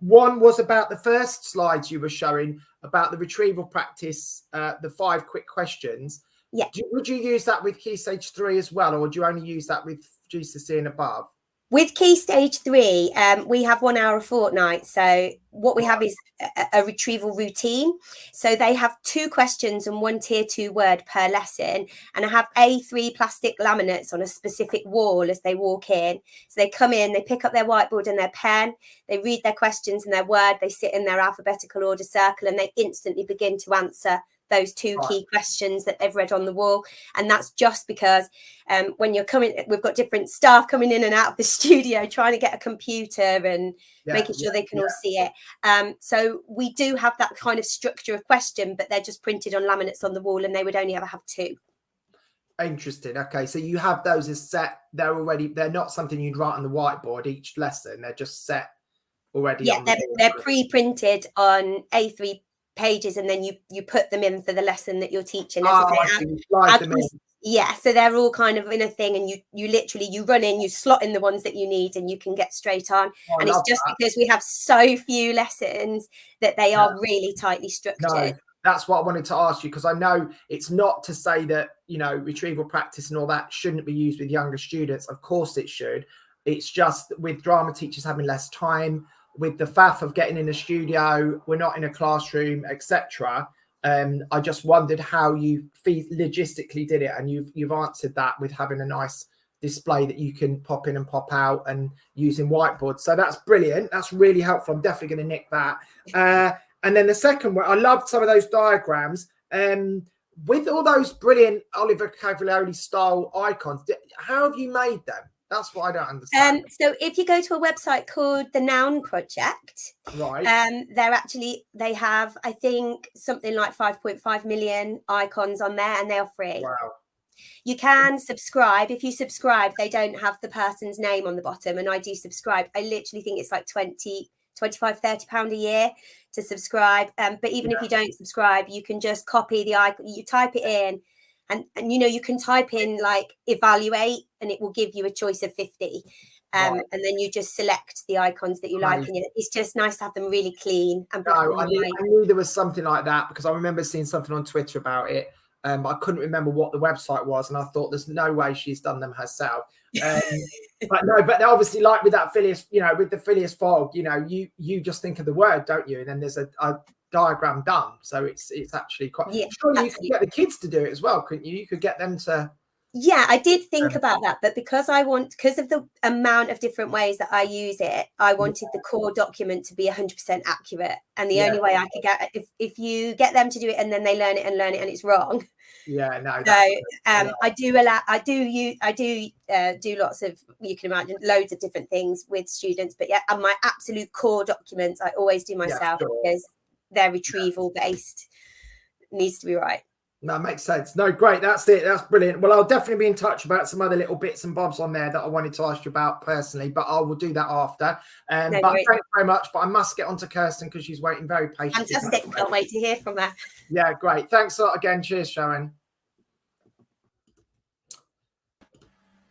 One was about the first slides you were showing about the retrieval practice, the 5 quick questions. Yeah. Would you use that with Key Stage 3 as well, or would you only use that with GCSE and above? With Key Stage 3, we have 1 hour a fortnight. So what we have is a retrieval routine. So they have 2 questions and 1 tier 2 word per lesson. And I have A3 plastic laminates on a specific wall as they walk in. So they come in, they pick up their whiteboard and their pen, they read their questions and their word, they sit in their alphabetical order circle, and they instantly begin to answer those 2 key questions that they've read on the wall. And that's just because when you're coming, we've got different staff coming in and out of the studio trying to get a computer and making sure they can all see it. So we do have that kind of structure of question, but they're just printed on laminates on the wall, and they would only ever have 2. Interesting. Okay, so you have those as set. They're not something you'd write on the whiteboard each lesson. They're just set already. Yeah, they're pre-printed on A3 pages, and then you put them in for the lesson that you're teaching. Yeah, so they're all kind of in a thing, and you literally run in, you slot in the ones that you need, and you can get straight on. And it's just because we have so few lessons that they are really tightly structured. No, that's what I wanted to ask you, because I know it's not to say that, you know, retrieval practice and all that shouldn't be used with younger students. Of course it should. It's just with drama teachers having less time, with the faff of getting in a studio, we're not in a classroom, etc. I just wondered how you logistically did it, and you've answered that with having a nice display that you can pop in and pop out and using whiteboards. So that's brilliant. That's really helpful. I'm definitely going to nick that. And then the second one, I loved some of those diagrams. With all those brilliant Oliver Cavalieri style icons, how have you made them? That's what I don't understand. So if you go to a website called the Noun Project, right, they have, I think, something like 5.5 million icons on there, and they are free. Wow. You can subscribe. If you subscribe, they don't have the person's name on the bottom, and I do subscribe. I literally think it's like 20, 25, 30 pound a year to subscribe. But even if you don't subscribe, you can just copy the icon, you type it in, and you know, you can type in like evaluate, and it will give you a choice of 50. And then you just select the icons that you like, and it's just nice to have them really clean and black and white. I knew there was something like that, because I remember seeing something on Twitter about it. I couldn't remember what the website was, and I thought there's no way she's done them herself. But they're obviously, like with that Phileas, you know, with the Phileas Fogg, you know, you just think of the word, don't you? And then there's a diagram done. So it's actually quite. Yeah, surely you could get the kids to do it as well, couldn't you? You could get them to. Yeah, I did think about that, but because of the amount of different ways that I use it, I wanted the core document to be 100% accurate. And the only way I could get, if you get them to do it and then they learn it and it's wrong. Yeah, no. So I do lots of, you can imagine, loads of different things with students, but yeah, and my absolute core documents I always do myself because they're retrieval based. Needs to be right. No, makes sense. No, great. That's it. That's brilliant. Well, I'll definitely be in touch about some other little bits and bobs on there that I wanted to ask you about personally, but I will do that after. But thank you very much. But I must get on to Kirsten because she's waiting very patiently. Fantastic. Can't wait to hear from her. Yeah, great. Thanks a lot again. Cheers, Sharon.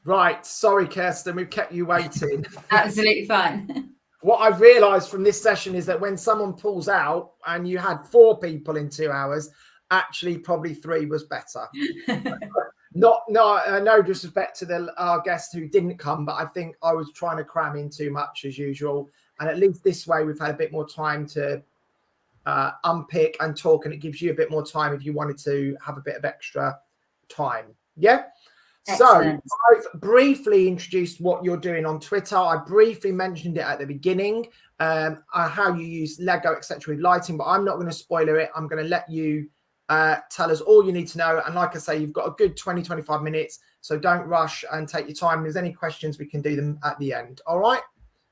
Right. Sorry, Kirsten. We've kept you waiting. Absolutely fine. What I've realised from this session is that when someone pulls out and you had 4 people in 2 hours, actually probably 3 was better. No disrespect to our guest who didn't come, but I think I was trying to cram in too much as usual, and at least this way we've had a bit more time to unpick and talk, and it gives you a bit more time if you wanted to have a bit of extra time. Yeah. Excellent. So I've briefly introduced what you're doing on Twitter. I briefly mentioned it at the beginning, how you use Lego, etc. with lighting, but I'm not going to spoiler it. I'm going to let you tell us all you need to know. And like I say, you've got a good 20, 25 minutes. So don't rush and take your time. If there's any questions, we can do them at the end. All right.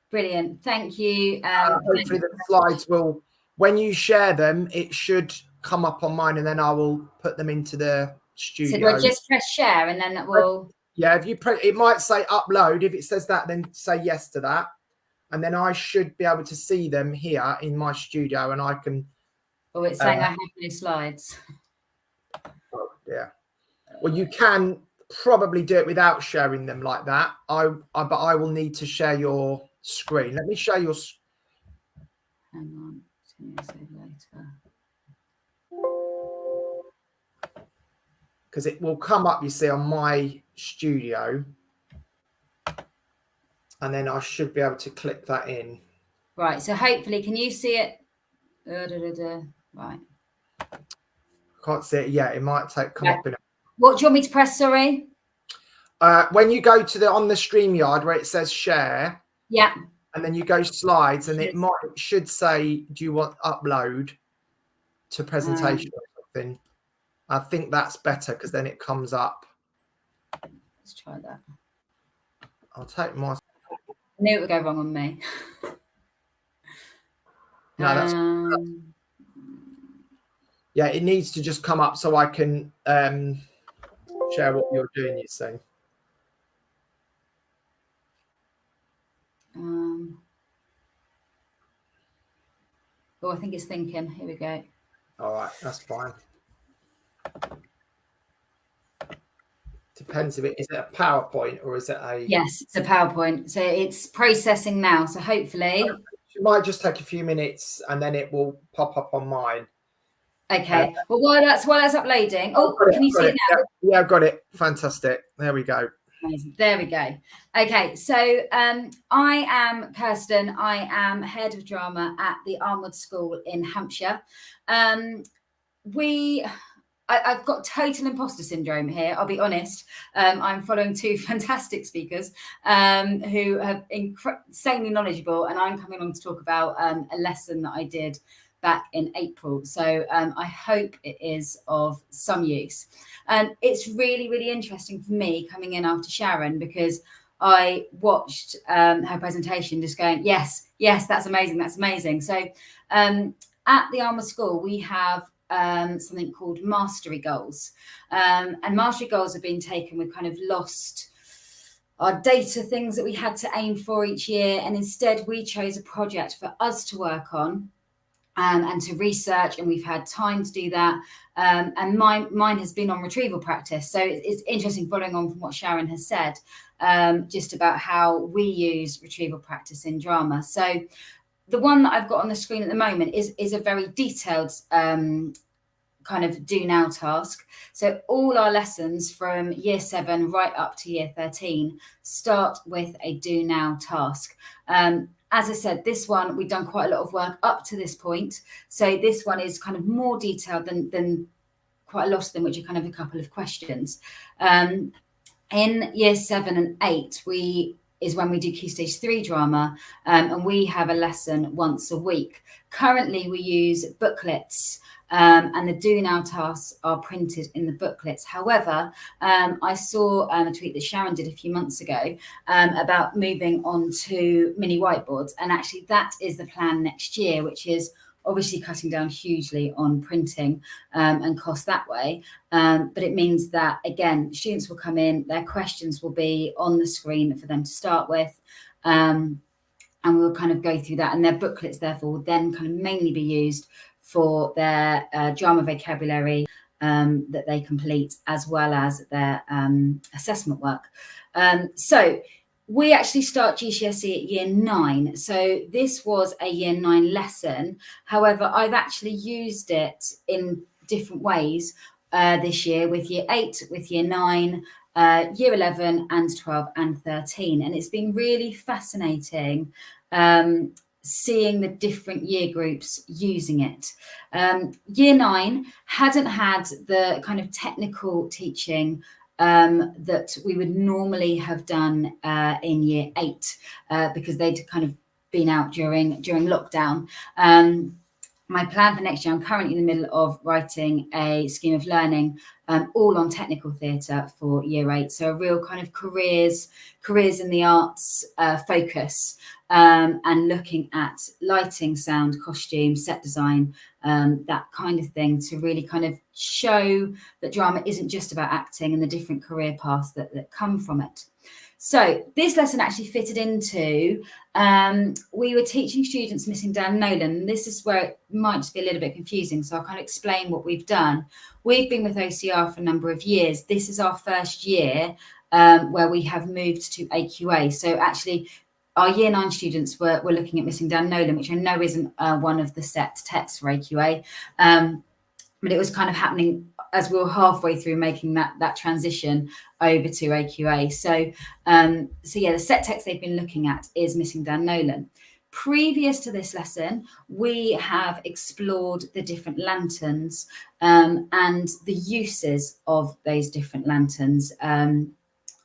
Brilliant. Thank you. Hopefully the slides will, when you share them, it should come up on mine, and then I will put them into the studio. So do I just press share and then that will... Yeah, if you press, it might say upload. If it says that, then say yes to that. And then I should be able to see them here in my studio, and I can... Oh, it's saying I have no slides. Oh, yeah. Well, you can probably do it without sharing them like that. But I will need to share your screen. Let me share your... Hang on. Later. Because it will come up, you see, on my studio, and then I should be able to click that in. Right, so hopefully, can you see it? Right. Can't see it yet. It might come up in a... What do you want me to press, sorry? When you go to on the StreamYard where it says share, yeah, and then you go slides, and it should say, do you want upload to presentation or something? I think that's better, because then it comes up. Let's try that. I'll take my... I knew it would go wrong on me. No, that's... Yeah, it needs to just come up so I can share what you're doing, you see. Oh, I think it's thinking. Here we go. All right, that's fine. Depends if is it a PowerPoint or is it a... Yes, it's a PowerPoint. So it's processing now. So hopefully... It might just take a few minutes, and then it will pop up on mine. Okay. Well, while that's uploading... Oh, can you see it now? Yeah, I've got it. Fantastic. There we go. Amazing. There we go. Okay, so I am Kirsten. I am head of drama at the Armwood School in Hampshire. I've got total imposter syndrome here, I'll be honest. I'm following two fantastic speakers who have insanely knowledgeable, and I'm coming on to talk about a lesson that I did back in April. So I hope it is of some use. And it's really, really interesting for me coming in after Sharon, because I watched her presentation just going, yes, that's amazing, that's amazing. So at the Armwood School, we have something called mastery goals, and mastery goals have been taken. We've kind of lost our data things that we had to aim for each year, and instead we chose a project for us to work on and to research, and we've had time to do that, and mine has been on retrieval practice. So it's interesting, following on from what Sharon has said, just about how we use retrieval practice in drama. So the one that I've got on the screen at the moment is a very detailed kind of do now task. So all our lessons from year 7 right up to year 13 start with a do now task. As I said, this one, we've done quite a lot of work up to this point. So this one is kind of more detailed than quite a lot of them, which are kind of a couple of questions. In year 7 and 8, is when we do Key Stage 3 drama, and we have a lesson once a week. Currently, we use booklets, and the do now tasks are printed in the booklets. However, I saw a tweet that Sharon did a few months ago about moving on to mini whiteboards, and actually that is the plan next year, which is obviously cutting down hugely on printing and cost that way. But it means that, again, students will come in, their questions will be on the screen for them to start with, and we'll kind of go through that. And their booklets, therefore, will then kind of mainly be used for their drama vocabulary that they complete, as well as their assessment work. So we actually start GCSE at year 9. So this was a year 9 lesson. However, I've actually used it in different ways this year with year 8, with year 9, year 11 and 12 and 13. And it's been really fascinating seeing the different year groups using it. Year 9 hadn't had the kind of technical teaching that we would normally have done in year 8 because they'd kind of been out during lockdown. My plan for next year, I'm currently in the middle of writing a scheme of learning all on technical theatre for year 8. So a real kind of careers in the arts focus, and looking at lighting, sound, costume, set design, that kind of thing, to really kind of show that drama isn't just about acting and the different career paths that come from it. So this lesson actually fitted into, we were teaching students Missing Dan Nolan. This is where it might just be a little bit confusing, so I'll kind of explain what we've done. We've been with OCR for a number of years. This is our first year where we have moved to AQA. So actually, our year 9 students were looking at Missing Dan Nolan, which I know isn't one of the set texts for AQA, but it was kind of happening as we were halfway through making that transition over to AQA. So yeah, the set text they've been looking at is Missing Dan Nolan. Previous to this lesson, we have explored the different lanterns and the uses of those different lanterns.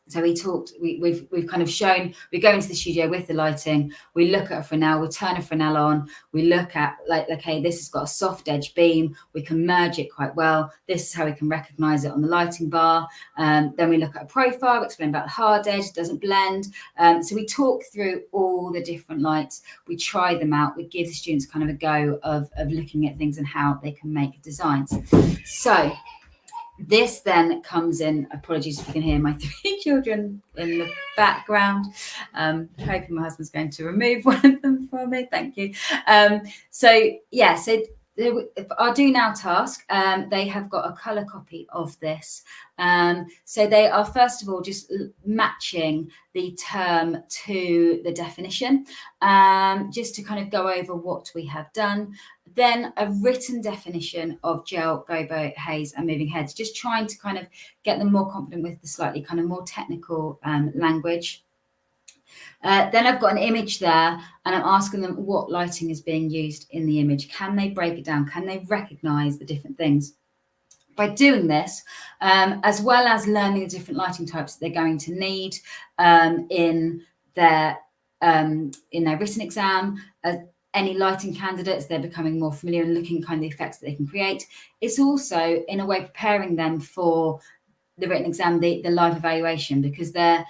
So we've kind of shown, we go into the studio with the lighting, we look at a Fresnel, we turn a Fresnel on, we look at like, okay, this has got a soft edge beam, we can merge it quite well. This is how we can recognize it on the lighting bar. Then we look at a profile, explain about the hard edge, it doesn't blend. So we talk through all the different lights, we try them out, we give the students kind of a go of looking at things and how they can make designs. So this then comes in, apologies if you can hear my 3 children in the background. Hoping my husband's going to remove one of them for me. Thank you. So our do now task, they have got a colour copy of this. So they are first of all just matching the term to the definition, just to kind of go over what we have done. Then a written definition of gel, gobo, haze and moving heads, just trying to kind of get them more confident with the slightly kind of more technical language. Then I've got an image there and I'm asking them what lighting is being used in the image. Can they break it down? Can they recognize the different things? By doing this, as well as learning the different lighting types that they're going to need in their written exam, any lighting candidates, they're becoming more familiar and looking at kind of the effects that they can create. It's also, in a way, preparing them for the written exam, the live evaluation, because they're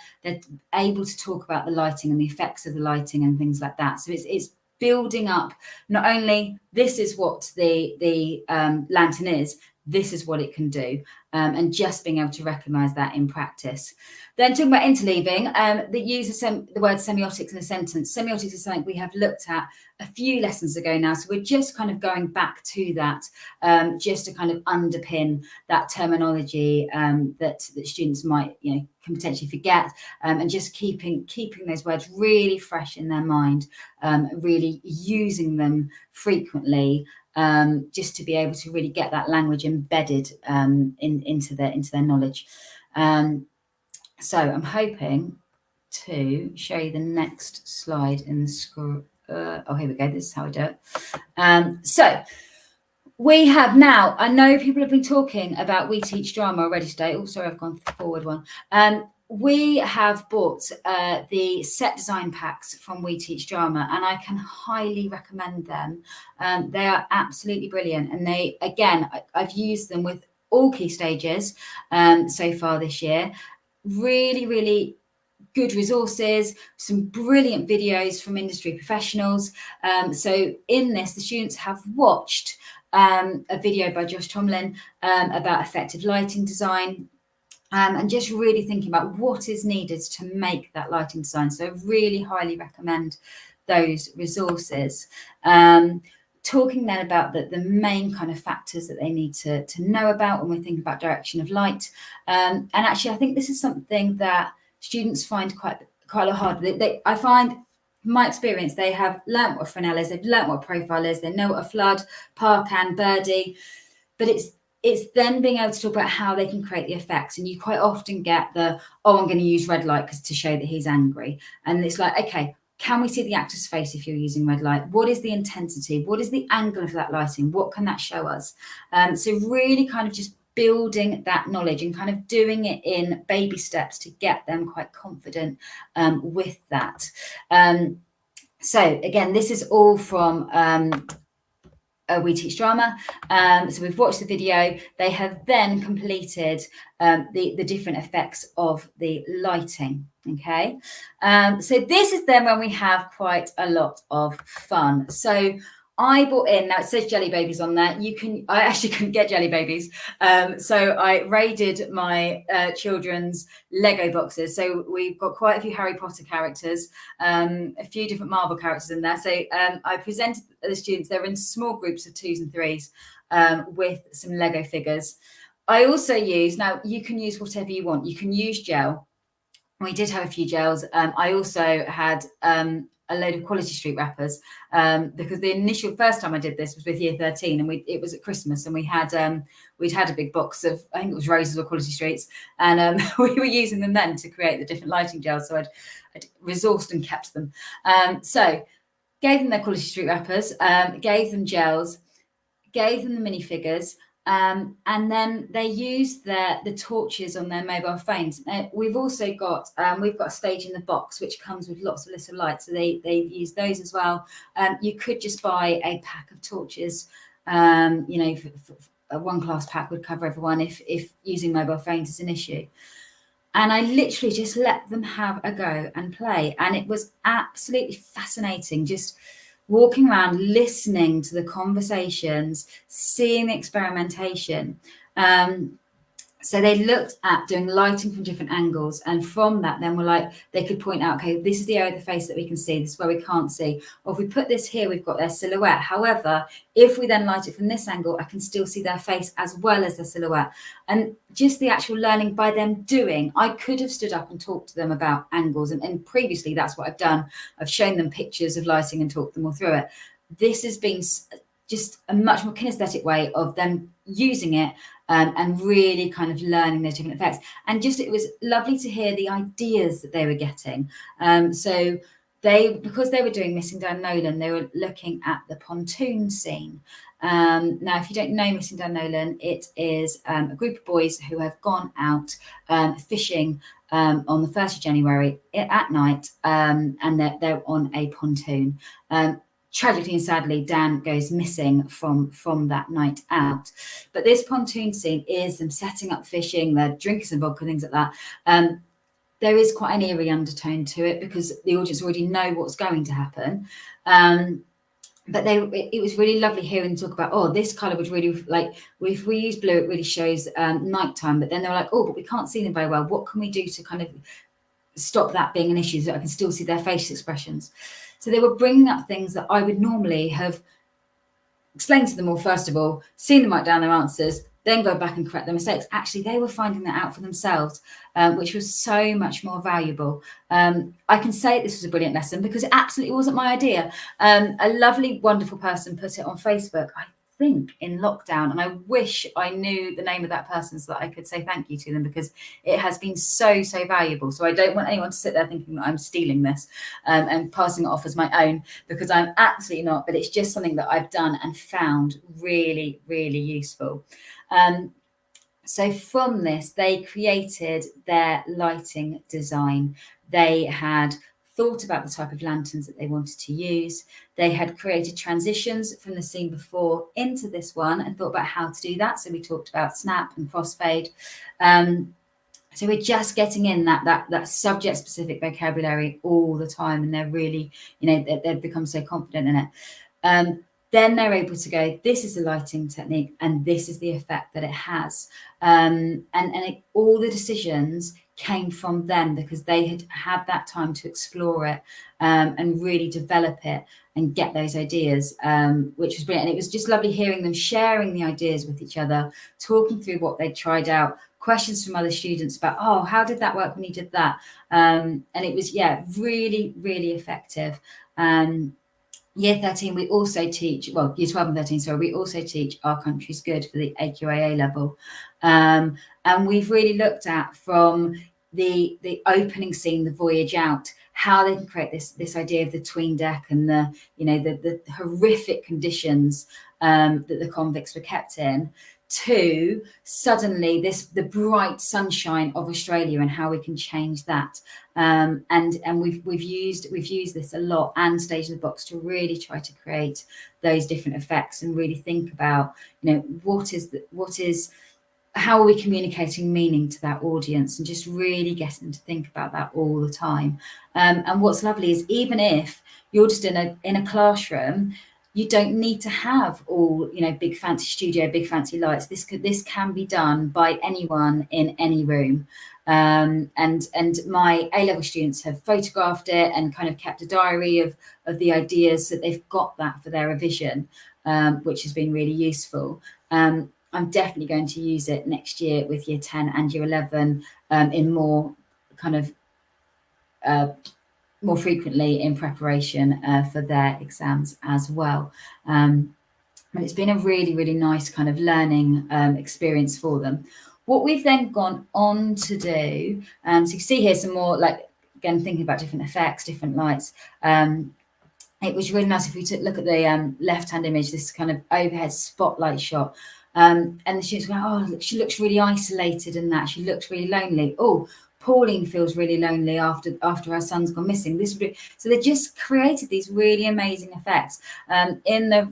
able to talk about the lighting and the effects of the lighting and things like that. So it's building up, not only this is what the lantern is, this is what it can do, and just being able to recognise that in practice. Then talking about interleaving, that uses the word semiotics in a sentence. Semiotics is something we have looked at a few lessons ago now, so we're just kind of going back to that, just to kind of underpin that terminology that students might, can potentially forget, and just keeping those words really fresh in their mind, really using them frequently. Just to be able to really get that language embedded into their knowledge. So I'm hoping to show you the next slide in the scroll. Oh, here we go. This is how I do it. So we have now, I know people have been talking about We Teach Drama already today. Oh, sorry, I've gone forward one. We have bought the set design packs from We Teach Drama, and I can highly recommend them. They are absolutely brilliant. And they, again, I've used them with all key stages so far this year. Really, really good resources, some brilliant videos from industry professionals. So in this, the students have watched a video by Josh Tomlin about effective lighting design. And just really thinking about what is needed to make that lighting design. So really highly recommend those resources. Talking then about the main kind of factors that they need to know about when we're thinking about direction of light. And actually, I think this is something that students find quite a lot hard. I find, from my experience, they have learnt what a Fresnel is, they've learnt what a profile is, they know what a flood, parcan, birdie, but it's then being able to talk about how they can create the effects. And you quite often get I'm going to use red light to show that he's angry. And it's like, okay, Can we see the actor's face if you're using red light? What is the intensity? What is the angle of that lighting? What can that show us? So really kind of just building that knowledge and kind of doing it in baby steps to get them quite confident with that. So again, this is all from We Teach Drama. So we've watched the video. They have then completed the different effects of the lighting. Okay, so this is then when we have quite a lot of fun. So I bought in, now it says jelly babies on there. I actually couldn't get jelly babies. So I raided my children's Lego boxes. So we've got quite a few Harry Potter characters, a few different Marvel characters in there. So I presented the students, they're in small groups of 2s and 3s with some Lego figures. I also use, now you can use whatever you want. You can use gel. We did have a few gels. I also had a load of Quality Street wrappers because the first time I did this was with year 13, and it was at Christmas, and we'd had a big box of, I think it was Roses or Quality Streets, and we were using them then to create the different lighting gels. So I'd resourced and kept them. So gave them their Quality Street wrappers, gave them gels, gave them the minifigures. And then they used the torches on their mobile phones. We've also got we've got a stage in the box which comes with lots of little lights, so they've used those as well. You could just buy a pack of torches. A one class pack would cover everyone if using mobile phones is an issue. And I literally just let them have a go and play, and it was absolutely fascinating. Just walking around, listening to the conversations, seeing the experimentation. So they looked at doing lighting from different angles, and from that then they could point out, okay, this is the area of the face that we can see, this is where we can't see. Or if we put this here, we've got their silhouette. However, if we then light it from this angle, I can still see their face as well as their silhouette. And just the actual learning by them doing, I could have stood up and talked to them about angles. And previously, that's what I've done. I've shown them pictures of lighting and talked them all through it. This has been just a much more kinesthetic way of them using it and really kind of learning those different effects. And just, it was lovely to hear the ideas that they were getting. So because they were doing Missing Dan Nolan, they were looking at the pontoon scene. Now, if you don't know Missing Dan Nolan, it is a group of boys who have gone out fishing on the 1st of January at night, and they're on a pontoon. Tragically and sadly, Dan goes missing from that night out. But this pontoon scene is them setting up fishing, they're drinking some vodka, things like that. There is quite an eerie undertone to it because the audience already know what's going to happen. But it was really lovely hearing them talk about, this colour would really, like, if we use blue, it really shows nighttime. But then they were like, but we can't see them very well. What can we do to kind of stop that being an issue so that I can still see their face expressions? So they were bringing up things that I would normally have explained to them all, first of all, seen them write down their answers, then go back and correct their mistakes. Actually, they were finding that out for themselves, which was so much more valuable. I can say this was a brilliant lesson because it absolutely wasn't my idea. A lovely, wonderful person put it on Facebook, I think in lockdown, and I wish I knew the name of that person so that I could say thank you to them, because it has been so valuable. So I don't want anyone to sit there thinking that I'm stealing this and passing it off as my own, because I'm absolutely not, but it's just something that I've done and found really, really useful. So from this, they created their lighting design. They had thought about the type of lanterns that they wanted to use. They had created transitions from the scene before into this one and thought about how to do that. So we talked about snap and crossfade. So we're just getting in that subject-specific vocabulary all the time, and they're really, they've become so confident in it. Then they're able to go, this is the lighting technique and this is the effect that it has. All the decisions came from them because they had had that time to explore it and really develop it and get those ideas, which was brilliant. And it was just lovely hearing them sharing the ideas with each other, talking through what they tried out, questions from other students about, how did that work when you did that? And it was, really, really effective. Year 13, we also teach, year 12 and 13, sorry, we also teach Our Country's Good for the AQAA level. And we've really looked at, from the opening scene, the voyage out, how they can create this idea of the tween deck and the horrific conditions that the convicts were kept in, to suddenly the bright sunshine of Australia and how we can change that. And we've used this a lot, and Stage in the Box, to really try to create those different effects and really think about, how are we communicating meaning to that audience, and just really getting them to think about that all the time. And what's lovely is, even if you're just in a classroom, you don't need to have all, big fancy studio, big fancy lights. This can be done by anyone in any room. And my A-level students have photographed it and kind of kept a diary of the ideas, so they've got that for their revision, which has been really useful. I'm definitely going to use it next year with Year 10 and Year 11 in more kind of more frequently in preparation for their exams as well. And it's been a really, really nice kind of learning experience for them. What we've then gone on to do, so you can see here some more, like, again, thinking about different effects, different lights. It was really nice if we look at the left-hand image, this kind of overhead spotlight shot. And the students go, oh, she looks really isolated in that. She looks really lonely. Oh, Pauline feels really lonely after her son's gone missing. So they just created these really amazing effects. In the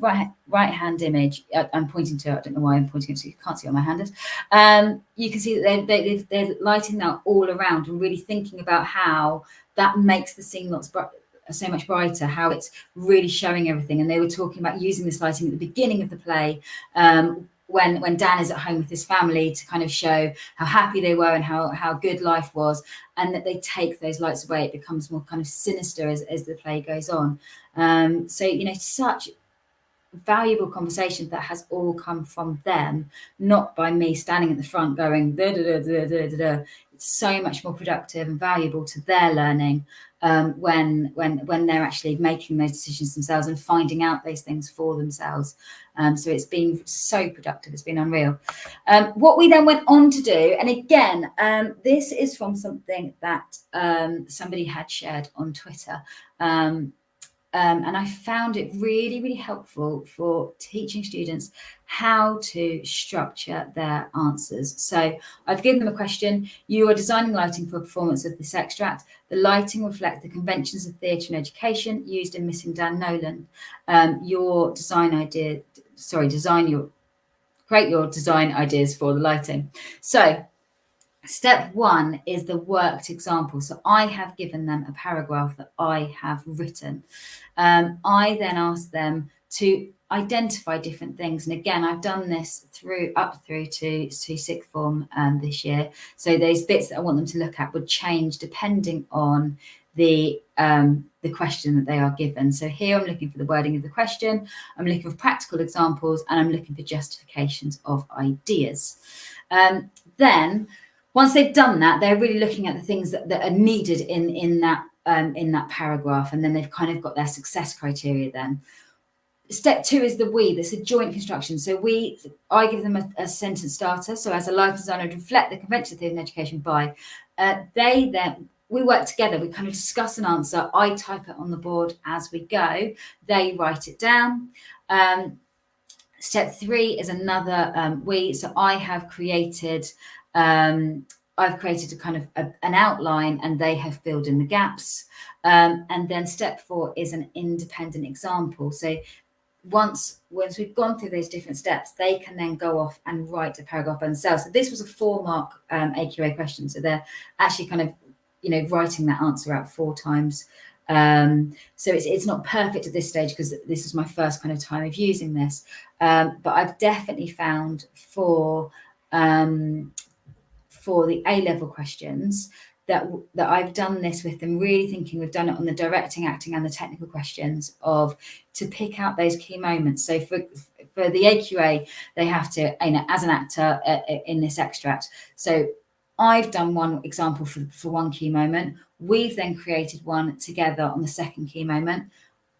right-hand image, I'm pointing to, I don't know why I'm pointing to, you can't see what my hand is. You can see that they're lighting that all around and really thinking about how that makes the scene so much brighter, how it's really showing everything. And they were talking about using this lighting at the beginning of the play, when Dan is at home with his family, to kind of show how happy they were and how good life was, and that they take those lights away, it becomes more kind of sinister as the play goes on. So, such valuable conversation that has all come from them, not by me standing at the front going da, da, da, da, da, da, da. It's so much more productive and valuable to their learning when they're actually making those decisions themselves and finding out those things for themselves. So it's been so productive. It's been unreal. What we then went on to do, and again, this is from something that somebody had shared on Twitter. And I found it really, really helpful for teaching students how to structure their answers. So I've given them a question. You are designing lighting for a performance of this extract. The lighting reflects the conventions of theatre and education used in Missing Dan Nolan. Create your design ideas for the lighting. So step one is the worked example. So I have given them a paragraph that I have written. I then ask them to identify different things. And again, I've done this up through to sixth form this year. So those bits that I want them to look at would change depending on the question that they are given. So here I'm looking for the wording of the question, I'm looking for practical examples, and I'm looking for justifications of ideas. Then once they've done that, they're really looking at the things that are needed in that paragraph, and then they've kind of got their success criteria then. Step two is the we. There's a joint construction. So I give them a sentence starter. So as a life designer, would reflect the convention of theatre and education by. We work together. We kind of discuss an answer. I type it on the board as we go. They write it down. Step three is another we. So I have created. I've created a kind of an outline, and they have filled in the gaps. And then step four is an independent example. So once we've gone through those different steps, they can then go off and write a paragraph by themselves. So this was a 4-mark AQA question. So they're actually kind of, writing that answer out 4 times. So it's not perfect at this stage because this is my first kind of time of using this. But I've definitely found for the A-level questions that I've done this with them, really thinking we've done it on the directing, acting, and the technical questions to pick out those key moments. So for the AQA, they have to, as an actor in this extract. So I've done one example for one key moment. We've then created one together on the second key moment.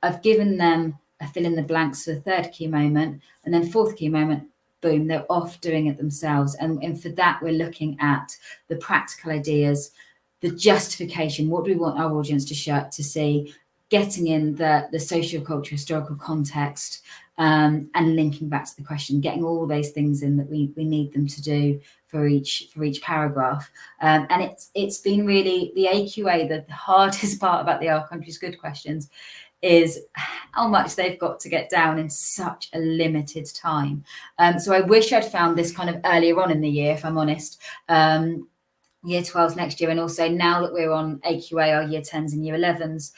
I've given them a fill in the blanks for the third key moment, and then fourth key moment, boom, they're off doing it themselves. And for that, we're looking at the practical ideas. the justification. What do we want our audience to see? Getting in the socio-cultural historical context, and linking back to the question, getting all those things in that we need them to do for each paragraph. And it's been really the AQA, the hardest part about the Our Country's Good questions is how much they've got to get down in such a limited time. So I wish I'd found this kind of earlier on in the year, if I'm honest. Year 12s next year, and also now that we're on AQA, our year 10s and year 11s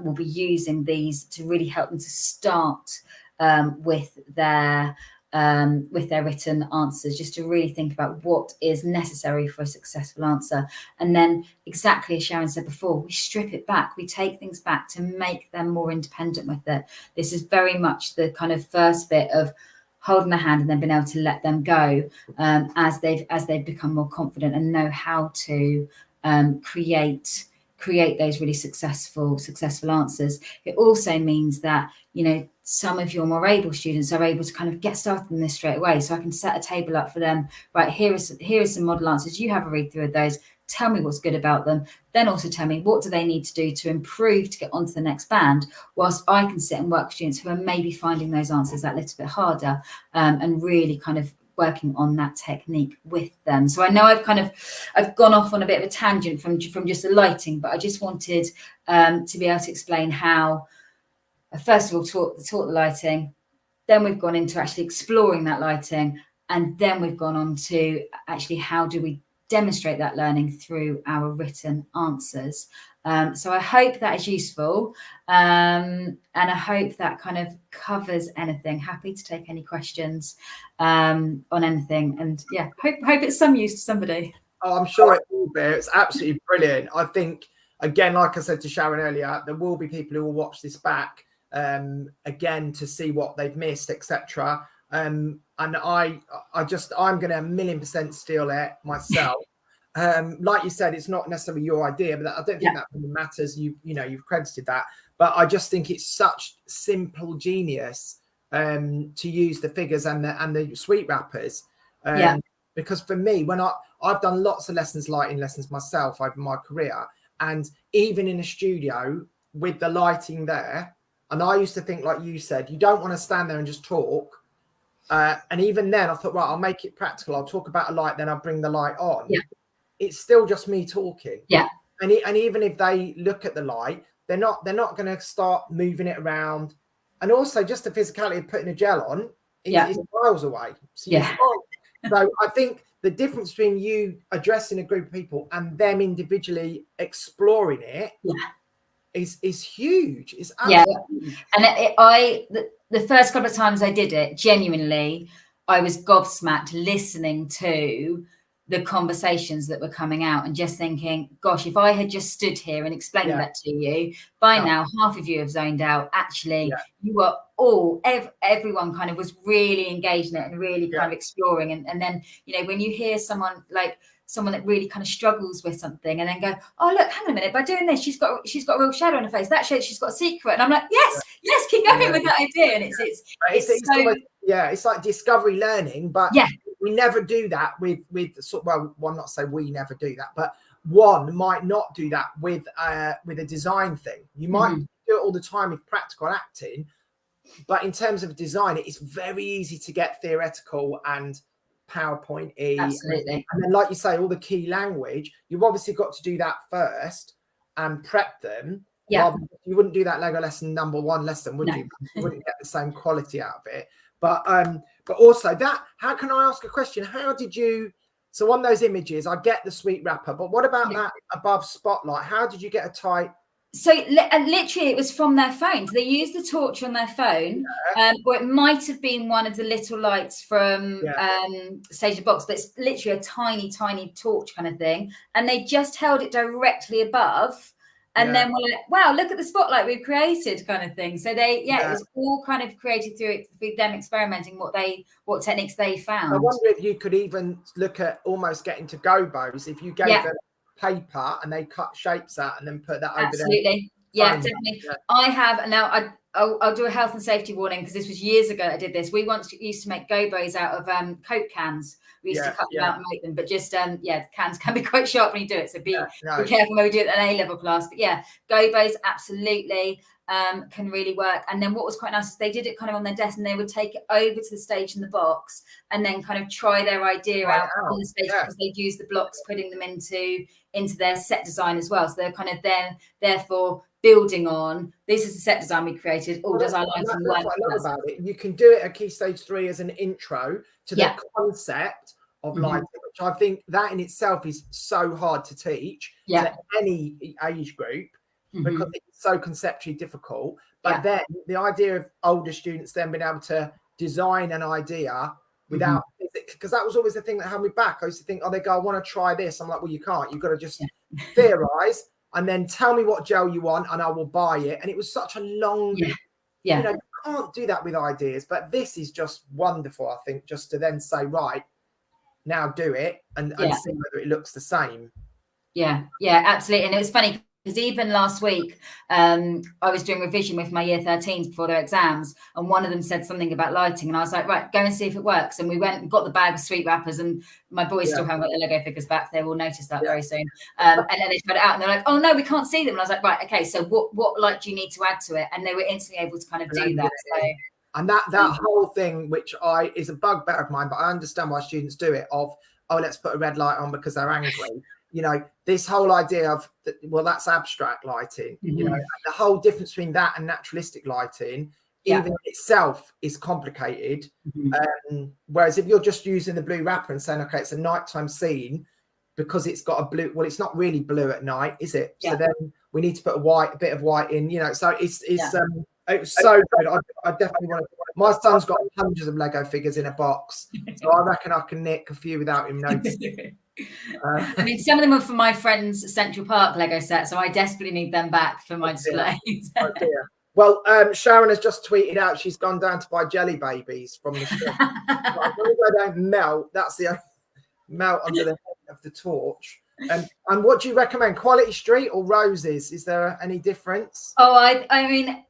will be using these to really help them to start with their written answers, just to really think about what is necessary for a successful answer. And then, exactly as Sharon said before, we strip it back, we take things back to make them more independent with it. This is very much the kind of first bit of holding their hand and then being able to let them go as they've become more confident and know how to create those really successful answers. It also means that, you know, some of your more able students are able to kind of get started in this straight away. So I can set a table up for them. Right, here are some model answers. You have a read through of those. Tell me what's good about them. Then also tell me what do they need to do to improve to get onto the next band, whilst I can sit and work with students who are maybe finding those answers that little bit harder, and really kind of working on that technique with them. So I know I've gone off on a bit of a tangent from just the lighting, but I just wanted to be able to explain how first of all taught the lighting, then we've gone into actually exploring that lighting, and then we've gone on to actually how do we demonstrate that learning through our written answers. So I hope that is useful, and I hope that kind of covers anything. Happy to take any questions on anything, and yeah, hope it's some use to somebody. Oh, I'm sure it will be. It's absolutely brilliant. I think, again, like I said to Sharon earlier, there will be people who will watch this back again to see what they've missed, etc. And I'm going to 1,000,000% steal it myself. Like you said, it's not necessarily your idea, but I don't think that really matters. You've credited that, but I just think it's such simple genius to use the figures and the sweet wrappers. Because for me, when I've done lots of lighting lessons myself over my career, and even in a studio with the lighting there, and I used to think, like you said, you don't want to stand there and just talk. And even then I thought, right, I'll make it practical. I'll talk about a light, then I'll bring the light on. Yeah. It's still just me talking. Yeah. And even if they look at the light, they're not going to start moving it around. And also just the physicality of putting a gel on is miles away. So so I think the difference between you addressing a group of people and them individually exploring it is huge. It's absolutely huge. And the first couple of times I did it, genuinely, I was gobsmacked listening to the conversations that were coming out and just thinking, gosh, if I had just stood here and explained that to you, by now half of you have zoned out. Actually, you were everyone kind of was really engaged in it and really kind of exploring. And then, you know, when you hear someone that really kind of struggles with something and then go, oh, look, hang on a minute, by doing this, she's got a real shadow on her face. That shows she's got a secret. And I'm like, yes, keep going with that idea. And it's like discovery learning, but we never do that with one, not say we never do that, but one might not do that with a design thing. You might do it all the time with practical acting, but in terms of design, it's very easy to get theoretical and PowerPoint-y. Absolutely. And then, like you say, all the key language, you've obviously got to do that first and prep them. You wouldn't do that Lego lesson number one lesson, would you? You wouldn't get the same quality out of it. But also that, how can I ask a question? How did you, so on those images, I get the sweet wrapper, but what about that above spotlight? How did you get a tight? So literally it was from their phone. So they used the torch on their phone, or it might have been one of the little lights from Stage of Box, but it's literally a tiny, tiny torch kind of thing. And they just held it directly above. And then we're like, wow, look at the spotlight we've created kind of thing. So it was all kind of created through them experimenting what techniques they found. I wonder if you could even look at almost getting to gobos if you gave them paper and they cut shapes out and then put that over there. Yeah, definitely. Yeah. I have, and now I'll do a health and safety warning because this was years ago I did this. We once used to make gobos out of Coke cans. We used to cut them out and make them, but just the cans can be quite sharp when you do it. So be careful when we do it in an A-level class. But yeah, gobos absolutely can really work. And then what was quite nice is they did it kind of on their desk, and they would take it over to the stage in the box and then kind of try their idea out on the stage because they'd use the blocks, putting them into their set design as well. So they're kind of then therefore building on, this is the set design we created. Oh, does our lighting work? That's what I love about it. You can do it at Key Stage 3 as an intro to the concept of lighting, which I think that in itself is so hard to teach to any age group because it's so conceptually difficult. But then the idea of older students then being able to design an idea without because that was always the thing that held me back. I used to think, oh, they go, I want to try this. I'm like, well, you can't. You've got to just theorize and then tell me what gel you want and I will buy it. And it was such a long, you know, you can't do that with ideas. But this is just wonderful, I think, just to then say, right, now do it and see whether it looks the same. Yeah, absolutely. And it was funny because even last week, I was doing revision with my year 13s before their exams, and one of them said something about lighting, and I was like, right, go and see if it works. And we went and got the bag of sweet wrappers, and my boys still haven't got their Lego figures back. They will notice that very soon. And then they tried it out, and they're like, oh no, we can't see them. And I was like, right, okay, so what light do you need to add to it? And they were instantly able to kind of do that. So. And that whole thing, which is a bugbear of mine, but I understand why students do it, of, oh, let's put a red light on because they're angry. You know, this whole idea of, well, that's abstract lighting, you know, and the whole difference between that and naturalistic lighting, even in itself, is complicated. Whereas if you're just using the blue wrapper and saying, okay, it's a nighttime scene because it's got a blue, well, it's not really blue at night, is it? So then we need to put a bit of white in, you know, so it's it was so good. I definitely want to. My son's got hundreds of Lego figures in a box, so I reckon I can nick a few without him noticing. I mean, some of them are from my friend's Central Park Lego set, so I desperately need them back for my displays. Oh dear. Well, Sharon has just tweeted out she's gone down to buy jelly babies from the store. As long as they don't melt, that's the melt under the head of the torch. And what do you recommend, Quality Street or Roses? Is there any difference? Oh, I mean,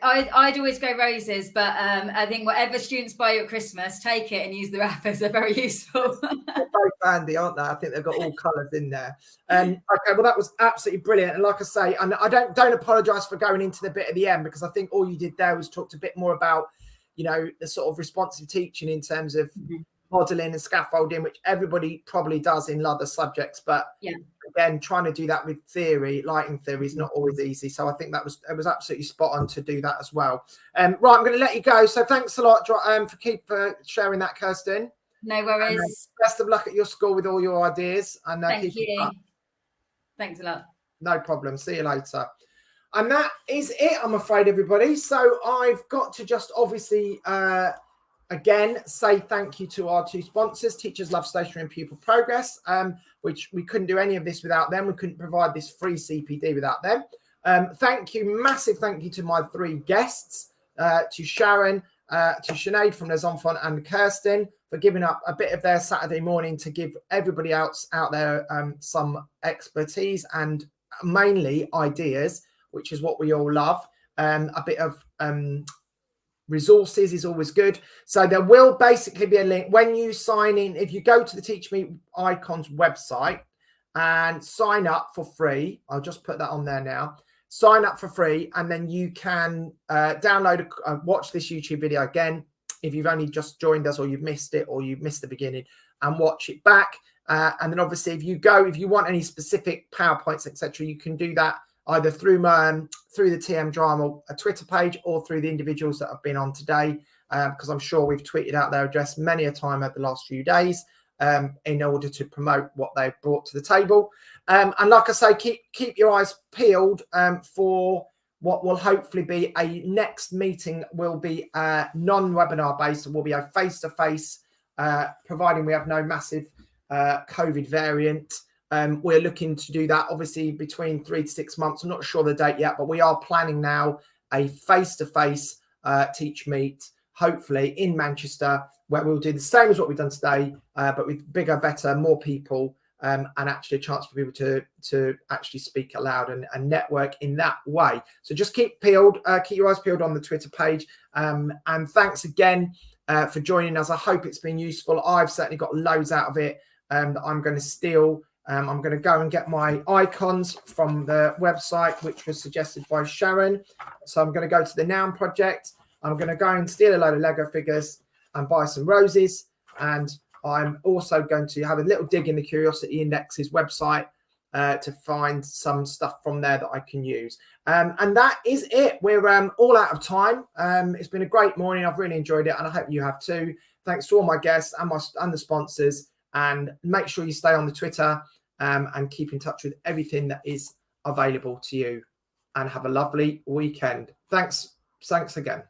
I'd always go Roses, but I think whatever students buy you at Christmas, take it and use the wrappers. They're very useful. They're very handy, aren't they? I think they've got all colours in there. Okay, well, that was absolutely brilliant. And like I say, and I don't apologise for going into the bit at the end, because I think all you did there was talked a bit more about, you know, the sort of responsive teaching in terms of modelling and scaffolding, which everybody probably does in other subjects, but again, trying to do that with theory, lighting theory, is not always easy. So I think it was absolutely spot on to do that as well. Right, I'm going to let you go. So thanks a lot for sharing that, Kirsten. No worries. Best of luck at your school with all your ideas. And thank you. Thanks a lot. No problem. See you later. And that is it, I'm afraid, everybody. So I've got to just obviously again say thank you to our two sponsors, Teachers Love Stationery and Pupil Progress, which we couldn't do any of this without them. We couldn't provide this free CPD without them. Thank you, massive thank you to my three guests, to Sharon, to Sinead from Les Enfants, and Kirsten, for giving up a bit of their Saturday morning to give everybody else out there some expertise and mainly ideas, which is what we all love. A bit of resources is always good. So there will basically be a link when you sign in. If you go to the Teachmeet Icons website and sign up for free, I'll just put that on there now. Sign up for free, and then you can download, watch this YouTube video again if you've only just joined us, or you've missed it, or you've missed the beginning, and watch it back. And then obviously, if you want any specific PowerPoints, etc., you can do that either through the TM Drama Twitter page or through the individuals that have been on today, because I'm sure we've tweeted out their address many a time over the last few days in order to promote what they've brought to the table. And like I say, keep your eyes peeled for what will hopefully be a next meeting. Will be non-webinar based, will be a face-to-face, providing we have no massive COVID variant. We're looking to do that obviously between 3 to 6 months. I'm not sure the date yet, but we are planning now a face-to-face Teach Meet, hopefully in Manchester, where we'll do the same as what we've done today, but with bigger, better, more people and actually a chance for people to actually speak aloud and network in that way. So just keep your eyes peeled on the Twitter page. And thanks again for joining us. I hope it's been useful. I've certainly got loads out of it that I'm going to steal. I'm going to go and get my icons from the website, which was suggested by Sharon. So I'm going to go to the Noun Project. I'm going to go and steal a load of Lego figures and buy some roses. And I'm also going to have a little dig in the Curiosity Index's website to find some stuff from there that I can use. And that is it. We're all out of time. It's been a great morning. I've really enjoyed it, and I hope you have too. Thanks to all my guests and the sponsors. And make sure you stay on the Twitter and keep in touch with everything that is available to you. And have a lovely weekend. Thanks again.